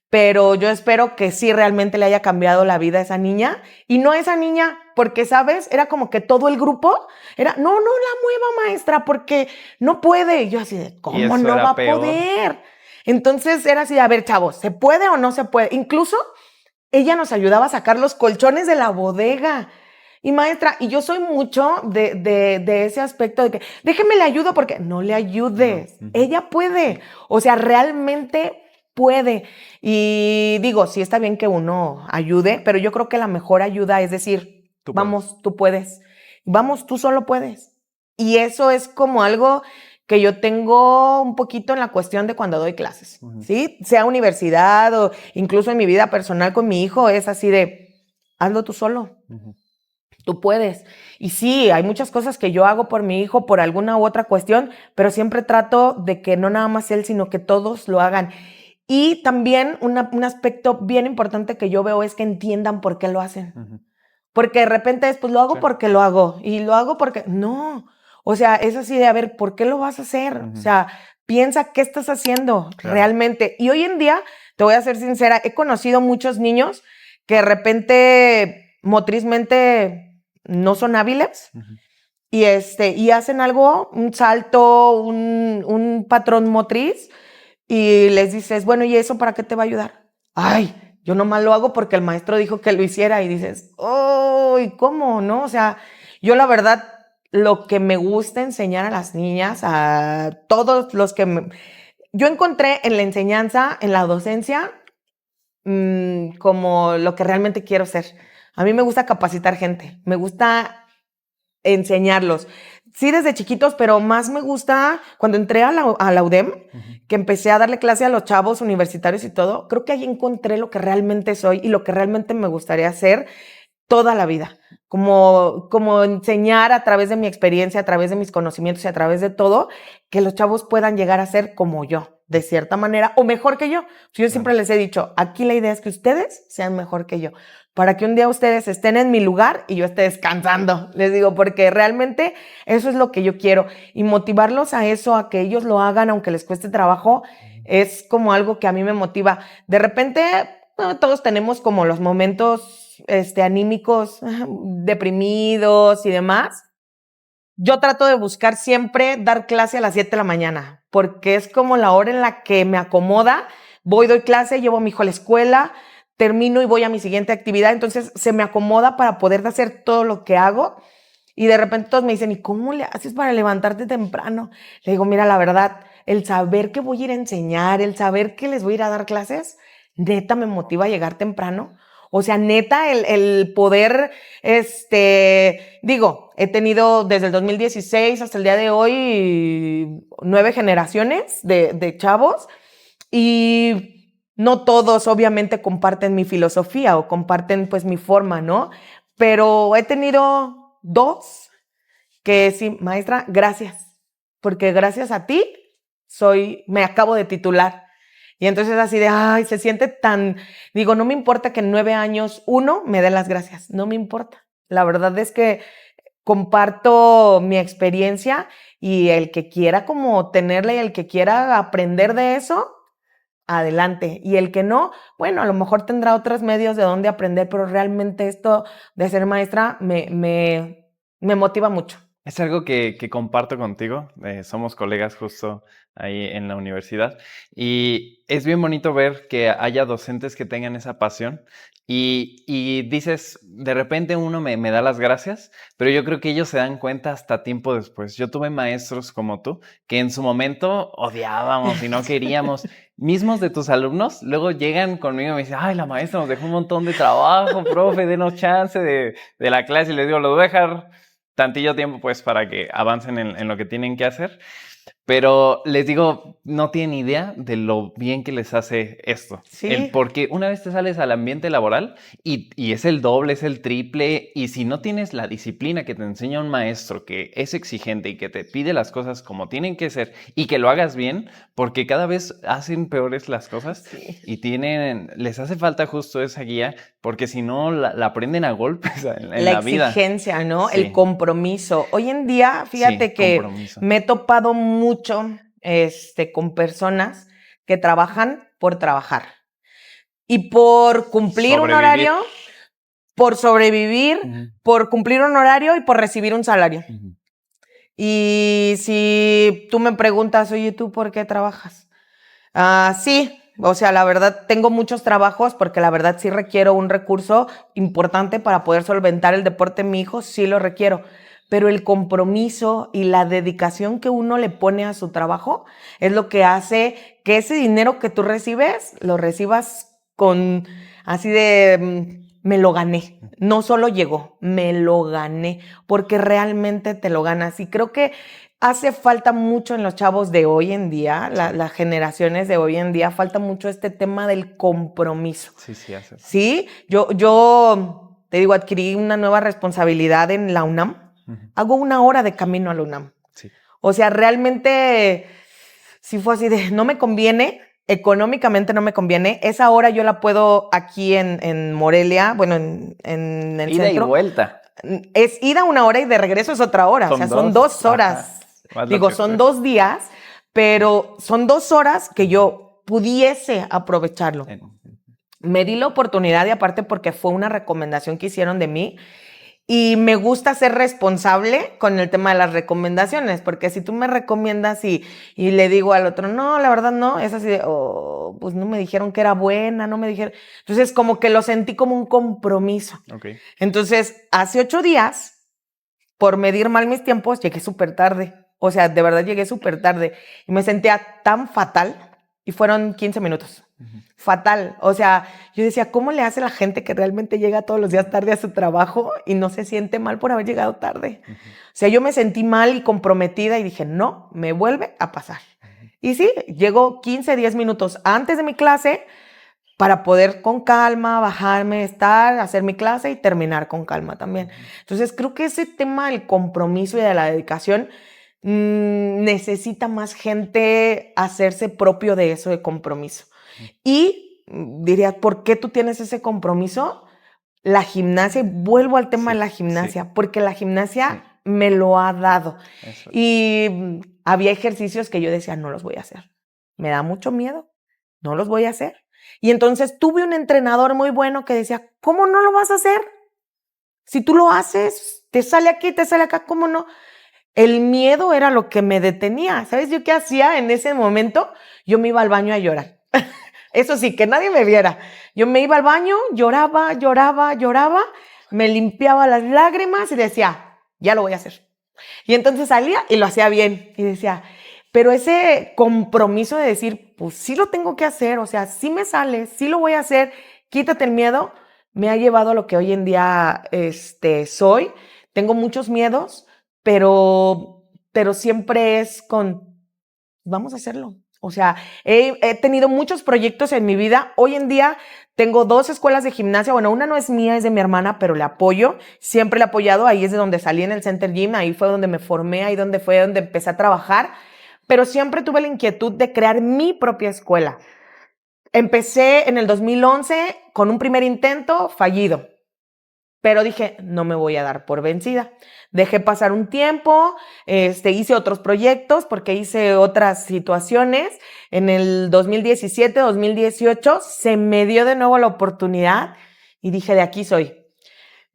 Pero yo espero que sí realmente le haya cambiado la vida a esa niña. Y no a esa niña, porque, ¿sabes? Era como que todo el grupo era, no la mueva, maestra, porque no puede. Y yo así de, Y ¿cómo eso no era va a peor. poder? Entonces era así, a ver, chavos, ¿se puede o no se puede? Incluso ella nos ayudaba a sacar los colchones de la bodega. Y maestra, y yo soy mucho de ese aspecto de que, déjeme le ayudo porque no le ayudes. No. Ujú. Ella puede. O sea, realmente puede. Y digo, sí está bien que uno ayude, pero yo creo que la mejor ayuda es decir, Tú puedes. vamos, tú puedes. Vamos, tú solo puedes. Y eso es como algo que yo tengo un poquito en la cuestión de cuando doy clases, Ujú. ¿sí? Sea universidad o incluso en mi vida personal con mi hijo, es así de, hazlo tú solo. Ujú. Tú puedes. Y sí, hay muchas cosas que yo hago por mi hijo por alguna u otra cuestión, pero siempre trato de que no nada más él, sino que todos lo hagan. Y también un aspecto bien importante que yo veo es que entiendan por qué lo hacen. Ujú. Porque de repente es, pues lo hago Sí. porque lo hago. Y lo hago porque, no. O sea, es así de, a ver, ¿por qué lo vas a hacer? Ujú. O sea, piensa qué estás haciendo Claro. realmente. Y hoy en día, te voy a ser sincera, he conocido muchos niños que de repente motrizmente no son hábiles Ujú. y hacen algo, un salto, un patrón motriz, y les dices, bueno, ¿y eso para qué te va a ayudar? Ay, yo nomás lo hago porque el maestro dijo que lo hiciera, y dices, oh, ¿y cómo? ¿No? O sea, yo la verdad, lo que me gusta enseñar a las niñas, a todos los que yo encontré en la enseñanza, en la docencia, como lo que realmente quiero ser. A mí me gusta capacitar gente, me gusta enseñarlos. Sí, desde chiquitos, pero más me gusta cuando entré a la UDEM, Ujú. que empecé a darle clase a los chavos universitarios y todo. Creo que ahí encontré lo que realmente soy y lo que realmente me gustaría hacer toda la vida. Como enseñar a través de mi experiencia, a través de mis conocimientos y a través de todo, que los chavos puedan llegar a ser como yo, de cierta manera, o mejor que yo. Yo siempre les he dicho, aquí la idea es que ustedes sean mejor que yo, para que un día ustedes estén en mi lugar y yo esté descansando. Les digo, porque realmente eso es lo que yo quiero. Y motivarlos a eso, a que ellos lo hagan, aunque les cueste trabajo, es como algo que a mí me motiva. De repente, todos tenemos como los momentos anímicos, deprimidos y demás. Yo trato de buscar siempre dar clase a las 7 de la mañana, porque es como la hora en la que me acomoda. Voy, doy clase, llevo a mi hijo a la escuela, termino y voy a mi siguiente actividad. Entonces se me acomoda para poder hacer todo lo que hago. Y de repente todos me dicen, ¿y cómo le haces para levantarte temprano? Le digo, mira, la verdad, el saber que voy a ir a enseñar, el saber que les voy a ir a dar clases, neta me motiva a llegar temprano. O sea, neta, el poder, digo, he tenido desde el 2016 hasta el día de hoy 9 generaciones de chavos, y no todos obviamente comparten mi filosofía o comparten pues mi forma, ¿no? Pero he tenido 2 que sí, maestra, gracias, porque gracias a ti me acabo de titular. Y entonces así de, ay, se siente tan, digo, no me importa que en 9 años uno me dé las gracias, no me importa. La verdad es que comparto mi experiencia, y el que quiera como tenerla y el que quiera aprender de eso, adelante. Y el que no, bueno, a lo mejor tendrá otros medios de dónde aprender, pero realmente esto de ser maestra me motiva mucho. Es algo que comparto contigo. Somos colegas justo ahí en la universidad. Y es bien bonito ver que haya docentes que tengan esa pasión. Y dices, de repente uno me da las gracias, pero yo creo que ellos se dan cuenta hasta tiempo después. Yo tuve maestros como tú, que en su momento odiábamos y no queríamos. Mismos de tus alumnos, luego llegan conmigo y me dicen, ay, la maestra nos dejó un montón de trabajo, profe, denos chance de la clase. Y les digo, lo voy a dejar tantillo tiempo pues para que avancen en lo que tienen que hacer. Pero les digo, no tienen idea de lo bien que les hace esto. Sí. Porque una vez te sales al ambiente laboral y es el doble, es el triple, y si no tienes la disciplina que te enseña un maestro que es exigente y que te pide las cosas como tienen que ser y que lo hagas bien, porque cada vez hacen peores las cosas y les hace falta justo esa guía, porque si no la aprenden a golpes en la vida. La exigencia, ¿no? Sí. El compromiso. Hoy en día, fíjate Sí, que compromiso. me he topado mucho con personas que trabajan por trabajar y por cumplir un Sobrevivir. horario, por sobrevivir, por cumplir un horario y por recibir un salario. Y si tú me preguntas, oye, ¿tú por qué trabajas? Sí, o sea, la verdad tengo muchos trabajos porque la verdad sí requiero un recurso importante para poder solventar el deporte de mi hijo, sí lo requiero. Pero el compromiso y la dedicación que uno le pone a su trabajo es lo que hace que ese dinero que tú recibes, lo recibas con así de, me lo gané. No solo llegó, me lo gané, porque realmente te lo ganas. Y creo que hace falta mucho en los chavos de hoy en día, las generaciones de hoy en día, falta mucho este tema del compromiso. Sí, hace. Sí, yo te digo, adquirí una nueva responsabilidad en la UNAM. Hago 1 hora de camino a la UNAM. Sí. O sea, realmente sí fue así de, no me conviene, económicamente no me conviene. Esa hora yo la puedo aquí en Morelia, bueno, en el Ida centro. y vuelta. Es ida 1 hora y de regreso es otra hora. O sea, son 2 horas. Digo, son 2 días, pero son 2 horas que yo pudiese aprovecharlo. Me di la oportunidad y aparte porque fue una recomendación que hicieron de mí. Y me gusta ser responsable con el tema de las recomendaciones, porque si tú me recomiendas y le digo al otro, no, la verdad no, es así de, oh, pues no me dijeron que era buena, no me dijeron. Entonces, como que lo sentí como un compromiso. Okay. Entonces, hace 8 días, por medir mal mis tiempos, llegué súper tarde. O sea, de verdad llegué súper tarde y me sentía tan fatal y fueron 15 minutos. Fatal. O sea, yo decía, ¿cómo le hace la gente que realmente llega todos los días tarde a su trabajo y no se siente mal por haber llegado tarde? O sea, yo me sentí mal y comprometida y dije, no, me vuelve a pasar. Y sí, llego 15, 10 minutos antes de mi clase para poder con calma, bajarme, hacer mi clase y terminar con calma también. Entonces, creo que ese tema del compromiso y de la dedicación necesita más gente hacerse propio de eso de compromiso. Y dirías, ¿por qué tú tienes ese compromiso? La gimnasia, y vuelvo al tema de la gimnasia, porque la gimnasia me lo ha dado. Eso. Y había ejercicios que yo decía, no los voy a hacer. Me da mucho miedo, no los voy a hacer. Y entonces tuve un entrenador muy bueno que decía, ¿cómo no lo vas a hacer? Si tú lo haces, te sale aquí, te sale acá, ¿cómo no? El miedo era lo que me detenía. ¿Sabes yo qué hacía en ese momento? Yo me iba al baño a llorar. Eso sí, que nadie me viera. Yo me iba al baño, lloraba, me limpiaba las lágrimas y decía, ya lo voy a hacer. Y entonces salía y lo hacía bien. Y decía, pero ese compromiso de decir, pues sí lo tengo que hacer, o sea, sí me sale, sí lo voy a hacer, quítate el miedo, me ha llevado a lo que hoy en día soy. Tengo muchos miedos, pero siempre es con, vamos a hacerlo. O sea, he tenido muchos proyectos en mi vida. Hoy en día tengo 2 escuelas de gimnasia. Bueno, una no es mía, es de mi hermana, pero le apoyo. Siempre le he apoyado. Ahí es de donde salí en el Center Gym. Ahí fue donde me formé, ahí fue donde empecé a trabajar. Pero siempre tuve la inquietud de crear mi propia escuela. Empecé en el 2011 con un primer intento fallido. pero dije, no me voy a dar por vencida. Dejé pasar un tiempo, hice otros proyectos porque hice otras situaciones. En el 2017, 2018 se me dio de nuevo la oportunidad y dije, de aquí soy.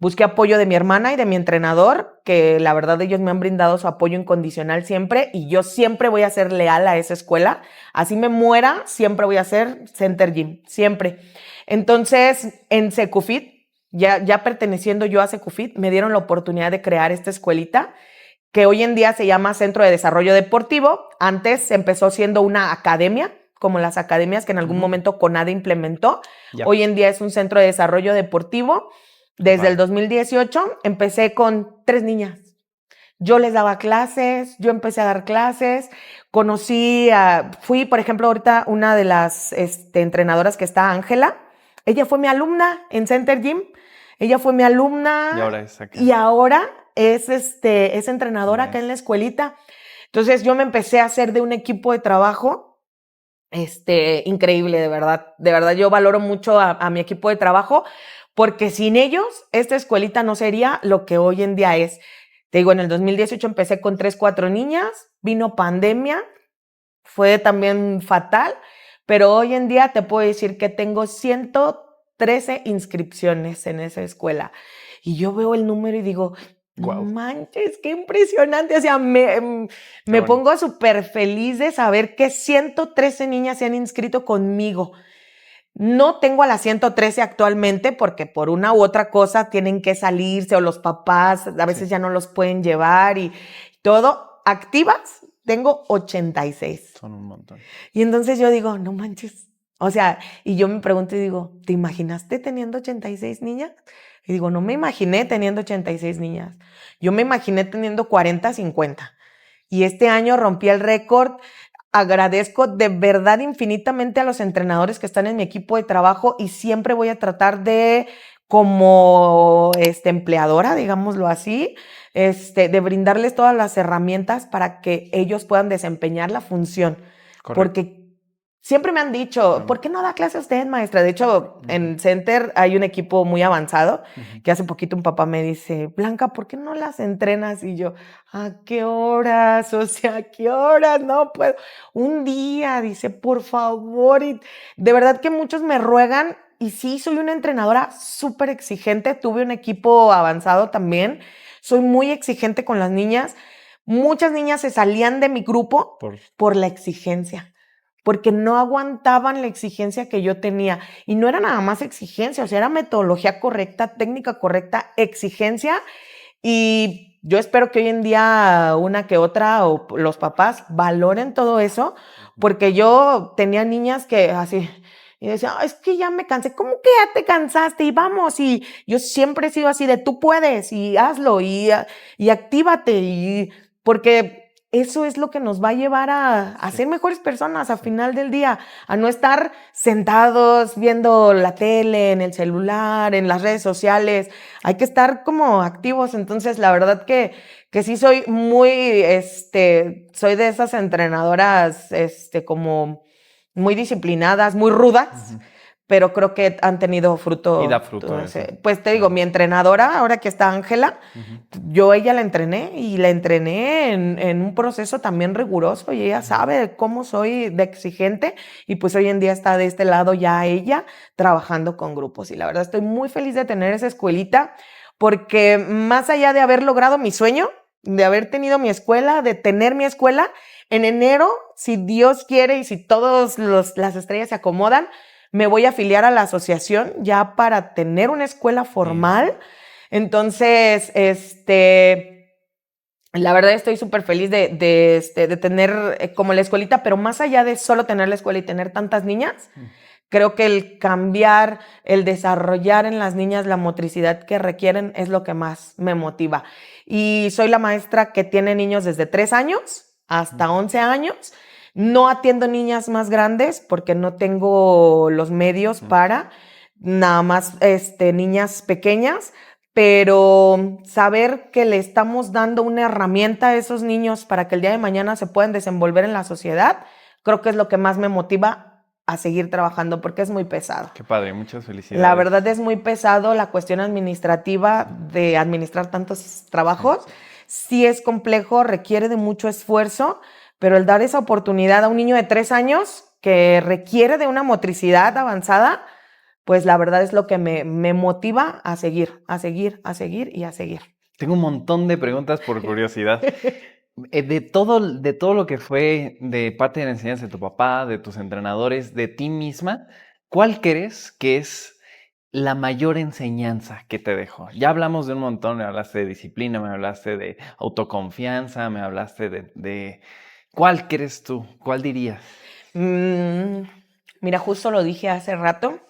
Busqué apoyo de mi hermana y de mi entrenador, que la verdad ellos me han brindado su apoyo incondicional siempre y yo siempre voy a ser leal a esa escuela. Así me muera, siempre voy a ser Center Gym, siempre. Entonces, en Secufit, ya perteneciendo yo a Secufit, me dieron la oportunidad de crear esta escuelita que hoy en día se llama Centro de Desarrollo Deportivo. Antes empezó siendo una academia, como las academias que en algún momento CONADE implementó. Yep. Hoy en día es un centro de desarrollo deportivo. Desde el 2018 empecé con 3 niñas. Yo les daba clases, yo empecé a dar clases, fui, por ejemplo, ahorita una de las entrenadoras que está, Ángela, ella fue mi alumna en Center Gym, ella fue mi alumna y ahora es entrenadora acá en la escuelita. Entonces yo me empecé a hacer de un equipo de trabajo increíble, de verdad yo valoro mucho a mi equipo de trabajo, porque sin ellos esta escuelita no sería lo que hoy en día es. Te digo, en el 2018 empecé con 3, 4 niñas, vino pandemia, fue también fatal, pero hoy en día te puedo decir que tengo 113 inscripciones en esa escuela. Y yo veo el número y digo, no manches, qué impresionante. O sea, me pongo súper feliz de saber que 113 niñas se han inscrito conmigo. No tengo a las 113 actualmente porque por una u otra cosa tienen que salirse o los papás a veces ya no los pueden llevar y todo. Activas, tengo 86. Son un montón. Y entonces yo digo, no manches. O sea, y yo me pregunto y digo, ¿te imaginaste teniendo 86 niñas? Y digo, no me imaginé teniendo 86 niñas. Yo me imaginé teniendo 40, 50. Y este año rompí el récord. Agradezco de verdad infinitamente a los entrenadores que están en mi equipo de trabajo y siempre voy a tratar de, como empleadora, digámoslo así, de brindarles todas las herramientas para que ellos puedan desempeñar la función. Correcto. Porque siempre me han dicho, ¿por qué no da clase usted, maestra? De hecho, en Center hay un equipo muy avanzado que hace poquito un papá me dice, Blanca, ¿por qué no las entrenas? Y yo, ¿a qué horas? O sea, ¿a qué horas? No puedo. Un día, dice, por favor. Y de verdad que muchos me ruegan. Y sí, soy una entrenadora súper exigente. Tuve un equipo avanzado también. Soy muy exigente con las niñas. Muchas niñas se salían de mi grupo por la exigencia, porque no aguantaban la exigencia que yo tenía. Y no era nada más exigencia, o sea, era metodología correcta, técnica correcta, exigencia. Y yo espero que hoy en día una que otra o los papás valoren todo eso, porque yo tenía niñas que así, y decía, es que ya me cansé. ¿Cómo que ya te cansaste? Y vamos, y yo siempre he sido así de tú puedes, y hazlo, y actívate, y porque eso es lo que nos va a llevar a ser mejores personas al final del día, a no estar sentados viendo la tele, en el celular, en las redes sociales. Hay que estar como activos. Entonces, la verdad que sí soy muy, soy de esas entrenadoras, como muy disciplinadas, muy rudas. Pero creo que han tenido fruto. Y da fruto. Pues te digo, mi entrenadora, ahora que está Ángela, yo ella la entrené y la entrené en un proceso también riguroso y ella sabe cómo soy de exigente y pues hoy en día está de este lado ya ella trabajando con grupos. Y la verdad estoy muy feliz de tener esa escuelita porque más allá de haber logrado mi sueño, de haber tenido mi escuela, de tener mi escuela, en enero, si Dios quiere y si todas las estrellas se acomodan, me voy a afiliar a la asociación ya para tener una escuela formal. Entonces, la verdad estoy súper feliz de tener como la escuelita, pero más allá de solo tener la escuela y tener tantas niñas, creo que el cambiar, el desarrollar en las niñas la motricidad que requieren es lo que más me motiva. Y soy la maestra que tiene niños desde 3 años hasta 11 años. No atiendo niñas más grandes porque no tengo los medios para, nada más niñas pequeñas, pero saber que le estamos dando una herramienta a esos niños para que el día de mañana se puedan desenvolver en la sociedad, creo que es lo que más me motiva a seguir trabajando porque es muy pesado. Qué padre, muchas felicidades. La verdad es muy pesado la cuestión administrativa de administrar tantos trabajos. Sí es complejo, requiere de mucho esfuerzo, pero el dar esa oportunidad a un niño de 3 años que requiere de una motricidad avanzada, pues la verdad es lo que me motiva a seguir, a seguir, a seguir y a seguir. Tengo un montón de preguntas por curiosidad. De todo lo que fue de parte de la enseñanza de tu papá, de tus entrenadores, de ti misma, ¿cuál crees que es la mayor enseñanza que te dejó? Ya hablamos de un montón, me hablaste de disciplina, me hablaste de autoconfianza, me hablaste de... ¿Cuál crees tú? ¿Cuál dirías? Mira, justo lo dije hace rato,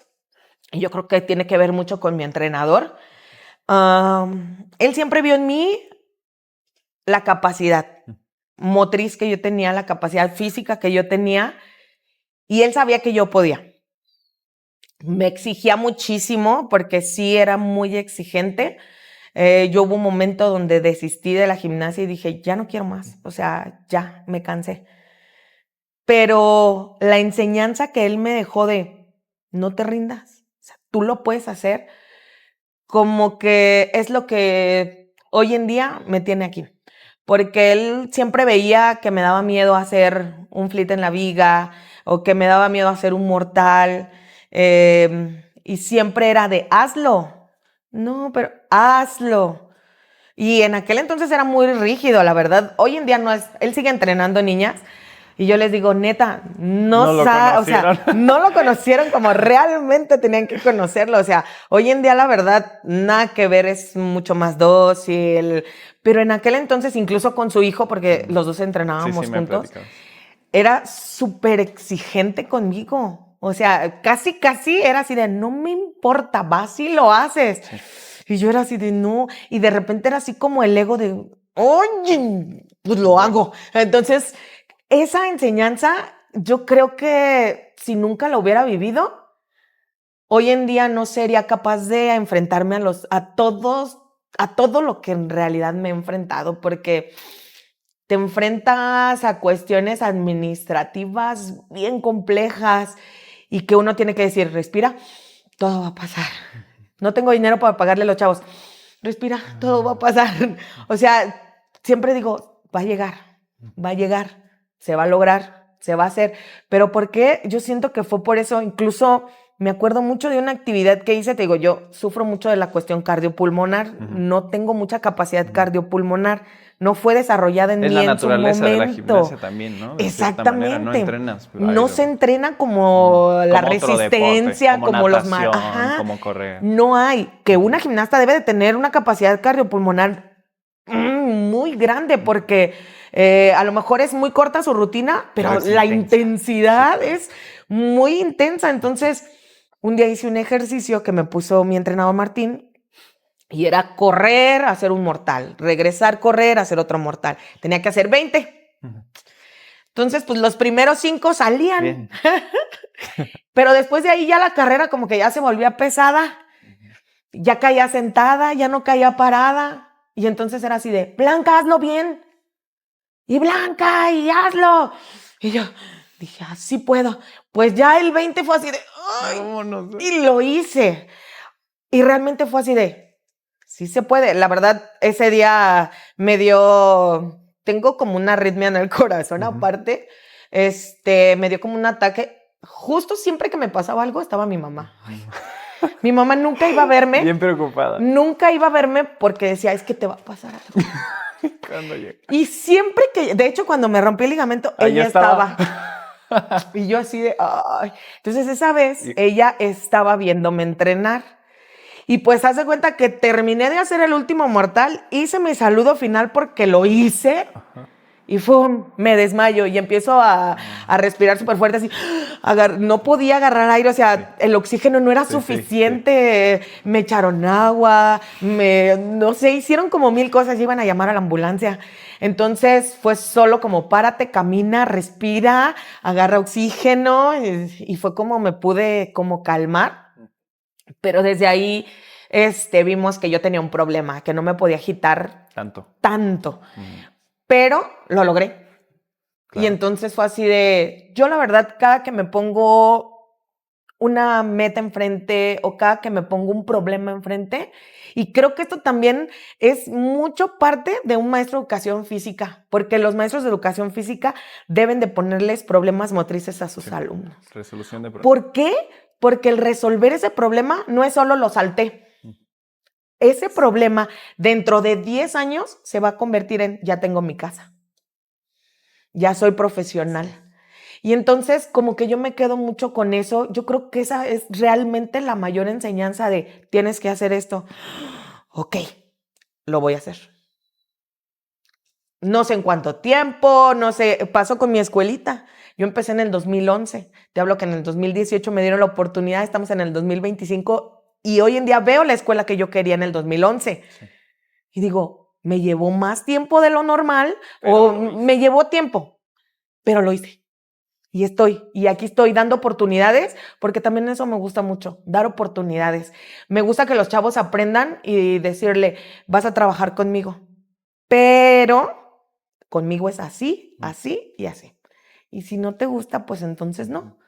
y yo creo que tiene que ver mucho con mi entrenador. Él siempre vio en mí la capacidad motriz que yo tenía, la capacidad física que yo tenía, y él sabía que yo podía. Me exigía muchísimo porque sí era muy exigente. Yo hubo un momento donde desistí de la gimnasia y dije, ya no quiero más, o sea, ya me cansé. Pero la enseñanza que él me dejó de no te rindas, o sea, tú lo puedes hacer, como que es lo que hoy en día me tiene aquí. Porque él siempre veía que me daba miedo hacer un flit en la viga o que me daba miedo hacer un mortal. Y siempre era de, hazlo. No, pero hazlo. Y en aquel entonces era muy rígido, la verdad. Hoy en día no es, él sigue entrenando niñas. Y yo les digo, neta, No lo o sea, conocieron. no lo conocieron como realmente tenían que conocerlo. O sea, hoy en día la verdad, nada que ver, es mucho más dócil. Pero en aquel entonces, incluso con su hijo, porque los dos entrenábamos Sí, me juntos, platicabas. era súper exigente conmigo. O sea, casi era así de, no me importa, vas y lo haces. Sí. Y yo era así de, no. Y de repente era así como el ego de, oye, pues lo hago. Entonces, esa enseñanza, yo creo que si nunca lo hubiera vivido, hoy en día no sería capaz de enfrentarme a todo lo que en realidad me he enfrentado, porque te enfrentas a cuestiones administrativas bien complejas y que uno tiene que decir, respira, todo va a pasar. No tengo dinero para pagarle a los chavos. Respira, todo va a pasar. O sea, siempre digo, va a llegar, se va a lograr, se va a hacer. Pero ¿por qué? Yo siento que fue por eso. Incluso me acuerdo mucho de una actividad que hice. Te digo, yo sufro mucho de la cuestión cardiopulmonar. No tengo mucha capacidad cardiopulmonar. No fue desarrollada en Es mí la en su naturaleza de la momento. gimnasia también, ¿no? De cierta manera, no Exactamente. entrenas. No se entrena como la Como otro deporte, resistencia, como como los natación, Ajá. como correr. No hay. Que una gimnasta debe de tener una capacidad cardiopulmonar muy grande porque a lo mejor es muy corta su rutina, pero es la intensa. intensidad Sí, es muy intensa. Entonces, un día hice un ejercicio que me puso mi entrenador Martín y era correr, hacer un mortal, regresar, correr, hacer otro mortal. Tenía que hacer 20. Entonces, pues los primeros 5 salían. Bien. Pero después de ahí ya la carrera como que ya se volvía pesada. Ya caía sentada, ya no caía parada. Y entonces era así de, Blanca, hazlo bien. Y Blanca, y hazlo. Y yo dije, así puedo. Pues ya el 20 fue así de, ay. Vámonos. Y lo hice. Y realmente fue así de, sí se puede. La verdad, ese día tengo como una arritmia en el corazón aparte. Me dio como un ataque. Justo siempre que me pasaba algo estaba mi mamá. Mi mamá nunca iba a verme. Bien preocupada. Nunca iba a verme porque decía, es que te va a pasar algo. Cuando llegue. Y siempre de hecho, cuando me rompí el ligamento, Ahí ella estaba. Y yo así de, ay. Entonces esa vez ella estaba viéndome entrenar. Y pues hace cuenta que terminé de hacer el último mortal, hice mi saludo final porque lo hice. Y me desmayo y empiezo a respirar súper fuerte, así. No podía agarrar aire, o sea, el oxígeno no era suficiente. Me echaron agua, no sé, hicieron como 1000 cosas, iban a llamar a la ambulancia. Entonces fue solo como párate, camina, respira, agarra oxígeno y fue como me pude como calmar. Pero desde ahí vimos que yo tenía un problema, que no me podía agitar tanto. Pero lo logré. Y entonces fue así de, yo la verdad, cada que me pongo una meta enfrente o cada que me pongo un problema enfrente, y creo que esto también es mucho parte de un maestro de educación física, porque los maestros de educación física deben de ponerles problemas motrices a sus alumnos. Resolución de problemas. ¿Por qué? Porque el resolver ese problema no es solo lo salté. Ese problema dentro de 10 años se va a convertir en ya tengo mi casa. Ya soy profesional. Y entonces como que yo me quedo mucho con eso. Yo creo que esa es realmente la mayor enseñanza de tienes que hacer esto. Ok, lo voy a hacer. No sé en cuánto tiempo, no sé, pasó con mi escuelita. Yo empecé en el 2011. Te hablo que en el 2018 me dieron la oportunidad, estamos en el 2025 y hoy en día veo la escuela que yo quería en el 2011. Sí. Y digo, ¿me llevó más tiempo de lo normal o me llevó tiempo? Pero lo hice. Y aquí estoy dando oportunidades, porque también eso me gusta mucho, dar oportunidades. Me gusta que los chavos aprendan y decirle, vas a trabajar conmigo, pero conmigo es así, así y así. Y si no te gusta, pues entonces no.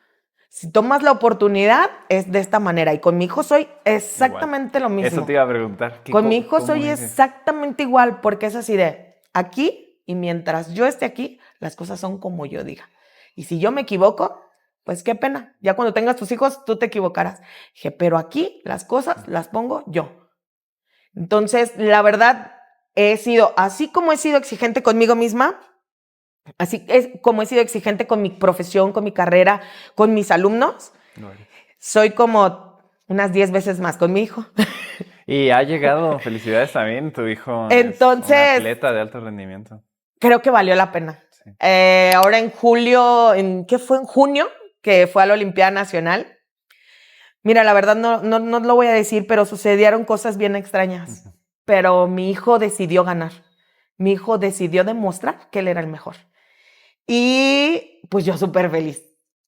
Si tomas la oportunidad, es de esta manera. Y con mi hijo soy exactamente igual. Lo mismo. Eso te iba a preguntar. Con mi hijo soy exactamente igual, porque es así de aquí, y mientras yo esté aquí, las cosas son como yo diga. Y si yo me equivoco, pues qué pena. Ya cuando tengas tus hijos, tú te equivocarás. Dije, pero aquí las cosas las pongo yo. Entonces, la verdad, así como he sido exigente conmigo misma, así es como he sido exigente con mi profesión, con mi carrera, con mis alumnos, soy como unas 10 veces más con mi hijo. Y ha llegado, felicidades también, tu hijo entonces, es un atleta de alto rendimiento. Creo que valió la pena. Sí. Ahora en julio, ¿qué fue? En junio, que fue a la Olimpiada Nacional. Mira, la verdad no lo voy a decir, pero sucedieron cosas bien extrañas. Uh-huh. Pero mi hijo decidió ganar. Mi hijo decidió demostrar que él era el mejor. Y pues yo súper feliz.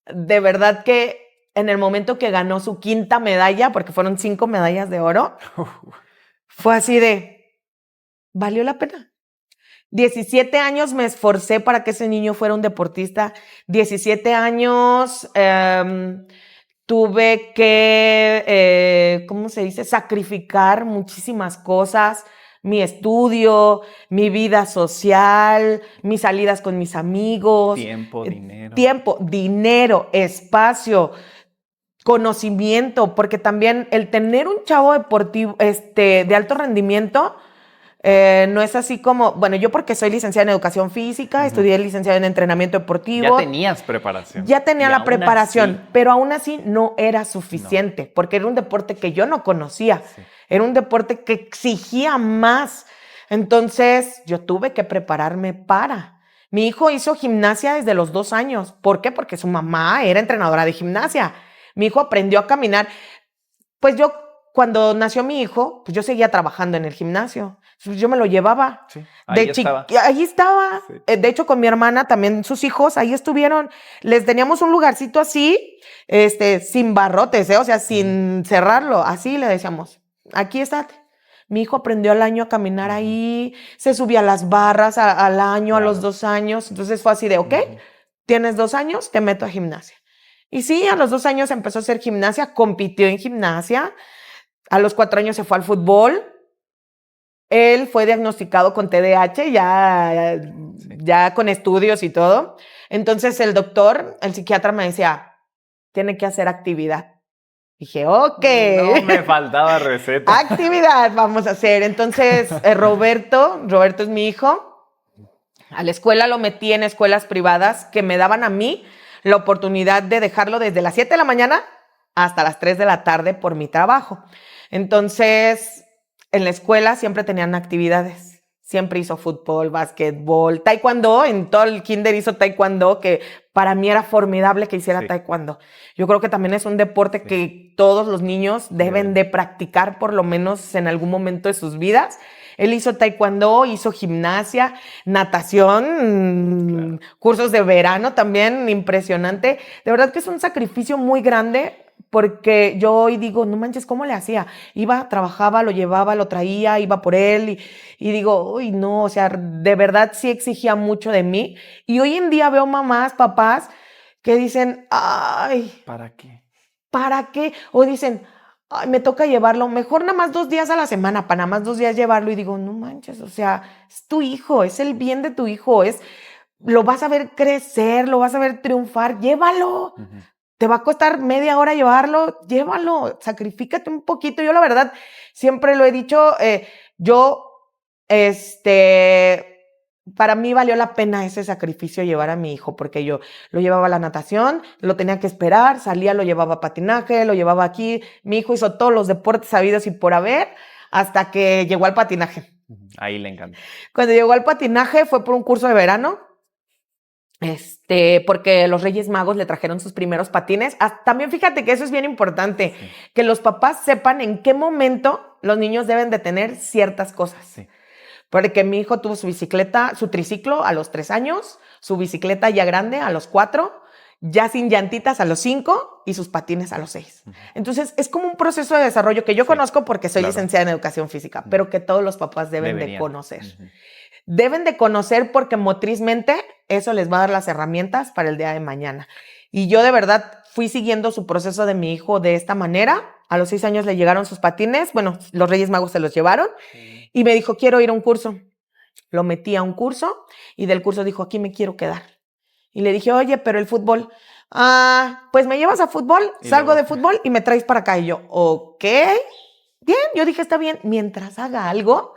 De verdad que en el momento que ganó su 5ª medalla, porque fueron 5 medallas de oro, fue así de, valió la pena. 17 años me esforcé para que ese niño fuera un deportista. 17 años tuve que, ¿cómo se dice? Sacrificar muchísimas cosas. Mi estudio, mi vida social, mis salidas con mis amigos. Tiempo, dinero, espacio, conocimiento, porque también el tener un chavo deportivo, de alto rendimiento, no es así como, bueno, yo porque soy licenciada en educación física, uh-huh. Estudié licenciada en entrenamiento deportivo. Ya tenías preparación. Ya tenía la preparación, así, pero aún así no era suficiente, porque era un deporte que yo no conocía, sí. Era un deporte que exigía más. Entonces yo tuve que prepararme para. Mi hijo hizo gimnasia desde los 2 años. ¿Por qué? Porque su mamá era entrenadora de gimnasia. Mi hijo aprendió a caminar. Pues yo, cuando nació mi hijo, pues yo seguía trabajando en el gimnasio. Yo me lo llevaba. Sí, ahí estaba. Ahí estaba. Sí. De hecho, con mi hermana también, sus hijos, ahí estuvieron. Les teníamos un lugarcito así, sin barrotes, o sea, sin cerrarlo. Así le decíamos, aquí está. Mi hijo aprendió al año a caminar ahí, se subía a las barras al año, claro. A los 2 años. Entonces fue así de, ok, tienes 2 años, te meto a gimnasia. Y sí, a los 2 años empezó a hacer gimnasia, compitió en gimnasia. A los 4 años se fue al fútbol. Él fue diagnosticado con TDAH, ya con estudios y todo. Entonces el psiquiatra me decía, tiene que hacer actividad. Dije, ok. No me faltaba receta. Actividad vamos a hacer. Entonces Roberto es mi hijo. A la escuela lo metí en escuelas privadas que me daban a mí la oportunidad de dejarlo desde las 7 de la mañana hasta las 3 de la tarde por mi trabajo. Entonces, en la escuela siempre tenían actividades. Siempre hizo fútbol, básquetbol, taekwondo. En todo el kinder hizo taekwondo, que para mí era formidable que hiciera taekwondo. Yo creo que también es un deporte que todos los niños deben de practicar por lo menos en algún momento de sus vidas. Él hizo taekwondo, hizo gimnasia, natación, cursos de verano también, impresionante. De verdad que es un sacrificio muy grande porque yo hoy digo, no manches, ¿cómo le hacía? Iba, trabajaba, lo llevaba, lo traía, iba por él y digo, uy, no, o sea, de verdad sí exigía mucho de mí. Y hoy en día veo mamás, papás que dicen, ay, ¿Para qué? ¿para qué? O dicen, ay, me toca llevarlo, mejor nada más 2 días a la semana, para nada más 2 días llevarlo. Y digo, no manches, o sea, es tu hijo, es el bien de tu hijo, lo vas a ver crecer, lo vas a ver triunfar, llévalo. Ujú. Te va a costar media hora llevarlo, llévalo, sacrifícate un poquito. Yo la verdad siempre lo he dicho, yo, para mí valió la pena ese sacrificio llevar a mi hijo, porque yo lo llevaba a la natación, lo tenía que esperar, salía, lo llevaba a patinaje, lo llevaba aquí. Mi hijo hizo todos los deportes habidos y por haber hasta que llegó al patinaje. Ahí le encanta. Cuando llegó al patinaje fue por un curso de verano. Porque los Reyes Magos le trajeron sus primeros patines. También fíjate que eso es bien importante, Sí. que los papás sepan en qué momento los niños deben de tener ciertas cosas. Sí. Porque mi hijo tuvo su bicicleta, su triciclo a los 3 años, su bicicleta ya grande a los 4, ya sin llantitas a los 5 y sus patines a los 6. Entonces, es como un proceso de desarrollo que yo conozco porque soy licenciada en educación física, pero que todos los papás deben de conocer. Deben de conocer porque motrizmente eso les va a dar las herramientas para el día de mañana. Y yo de verdad fui siguiendo su proceso de mi hijo de esta manera. A los 6 años le llegaron sus patines. Bueno, los Reyes Magos se los llevaron. Y me dijo, quiero ir a un curso. Lo metí a un curso y del curso dijo, aquí me quiero quedar. Y le dije, oye, pero el fútbol. Pues me llevas a fútbol, salgo de fútbol y me traes para acá. Y yo, ok, bien. Yo dije, está bien. Mientras haga algo,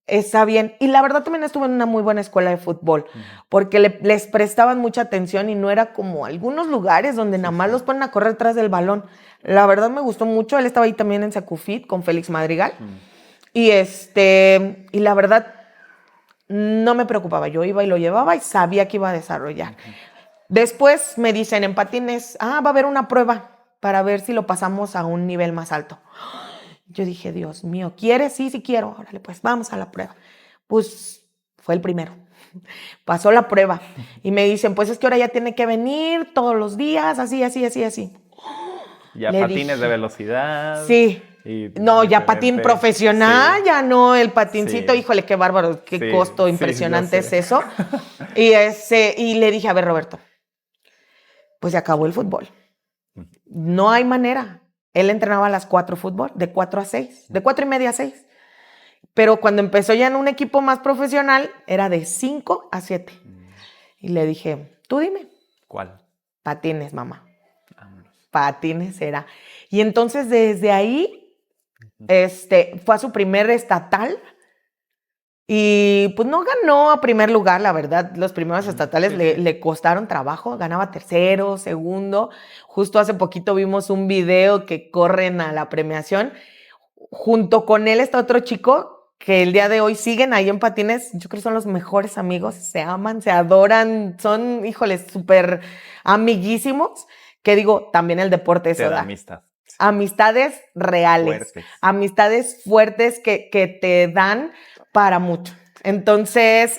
está bien. Y la verdad también estuve en una muy buena escuela de fútbol, porque les prestaban mucha atención y no era como algunos lugares donde nada más los ponen a correr tras del balón. La verdad me gustó mucho. Él estaba ahí también en Secufit con Félix Madrigal. Y la verdad no me preocupaba. Yo iba y lo llevaba y sabía que iba a desarrollar. Después me dicen en patines, va a haber una prueba para ver si lo pasamos a un nivel más alto. Yo dije, Dios mío, ¿quieres? Sí, sí quiero. Órale, pues vamos a la prueba. Pues fue el primero. Pasó la prueba. Y me dicen, pues es que ahora ya tiene que venir todos los días, así, así, así, así. Ya Le patines dije, de velocidad. Sí. No, ya patín diferente. profesional, Sí. ya no el patincito. Sí. Híjole, qué bárbaro, qué Sí, costo sí, impresionante ya sé. es eso. Y le dije, a ver, Roberto, pues se acabó el fútbol. No hay manera. Él entrenaba a las 4 fútbol, de 4 a 6, de 4:30 a 6. Pero cuando empezó ya en un equipo más profesional, era de 5 a 7. Y le dije, tú dime. ¿Cuál? Patines, mamá. Vámonos. Patines era. Y entonces desde ahí, fue a su primer estatal. Y pues no ganó a primer lugar, la verdad. Los primeros estatales le costaron trabajo. Ganaba tercero, segundo. Justo hace poquito vimos un video que corren a la premiación. Junto con él está otro chico que el día de hoy siguen ahí en patines. Yo creo que son los mejores amigos. Se aman, se adoran. Son, híjoles, súper amiguísimos. Que digo, también el deporte eso da. Amistad. Amistades reales. Fuertes. Amistades fuertes que te dan para mucho. Entonces,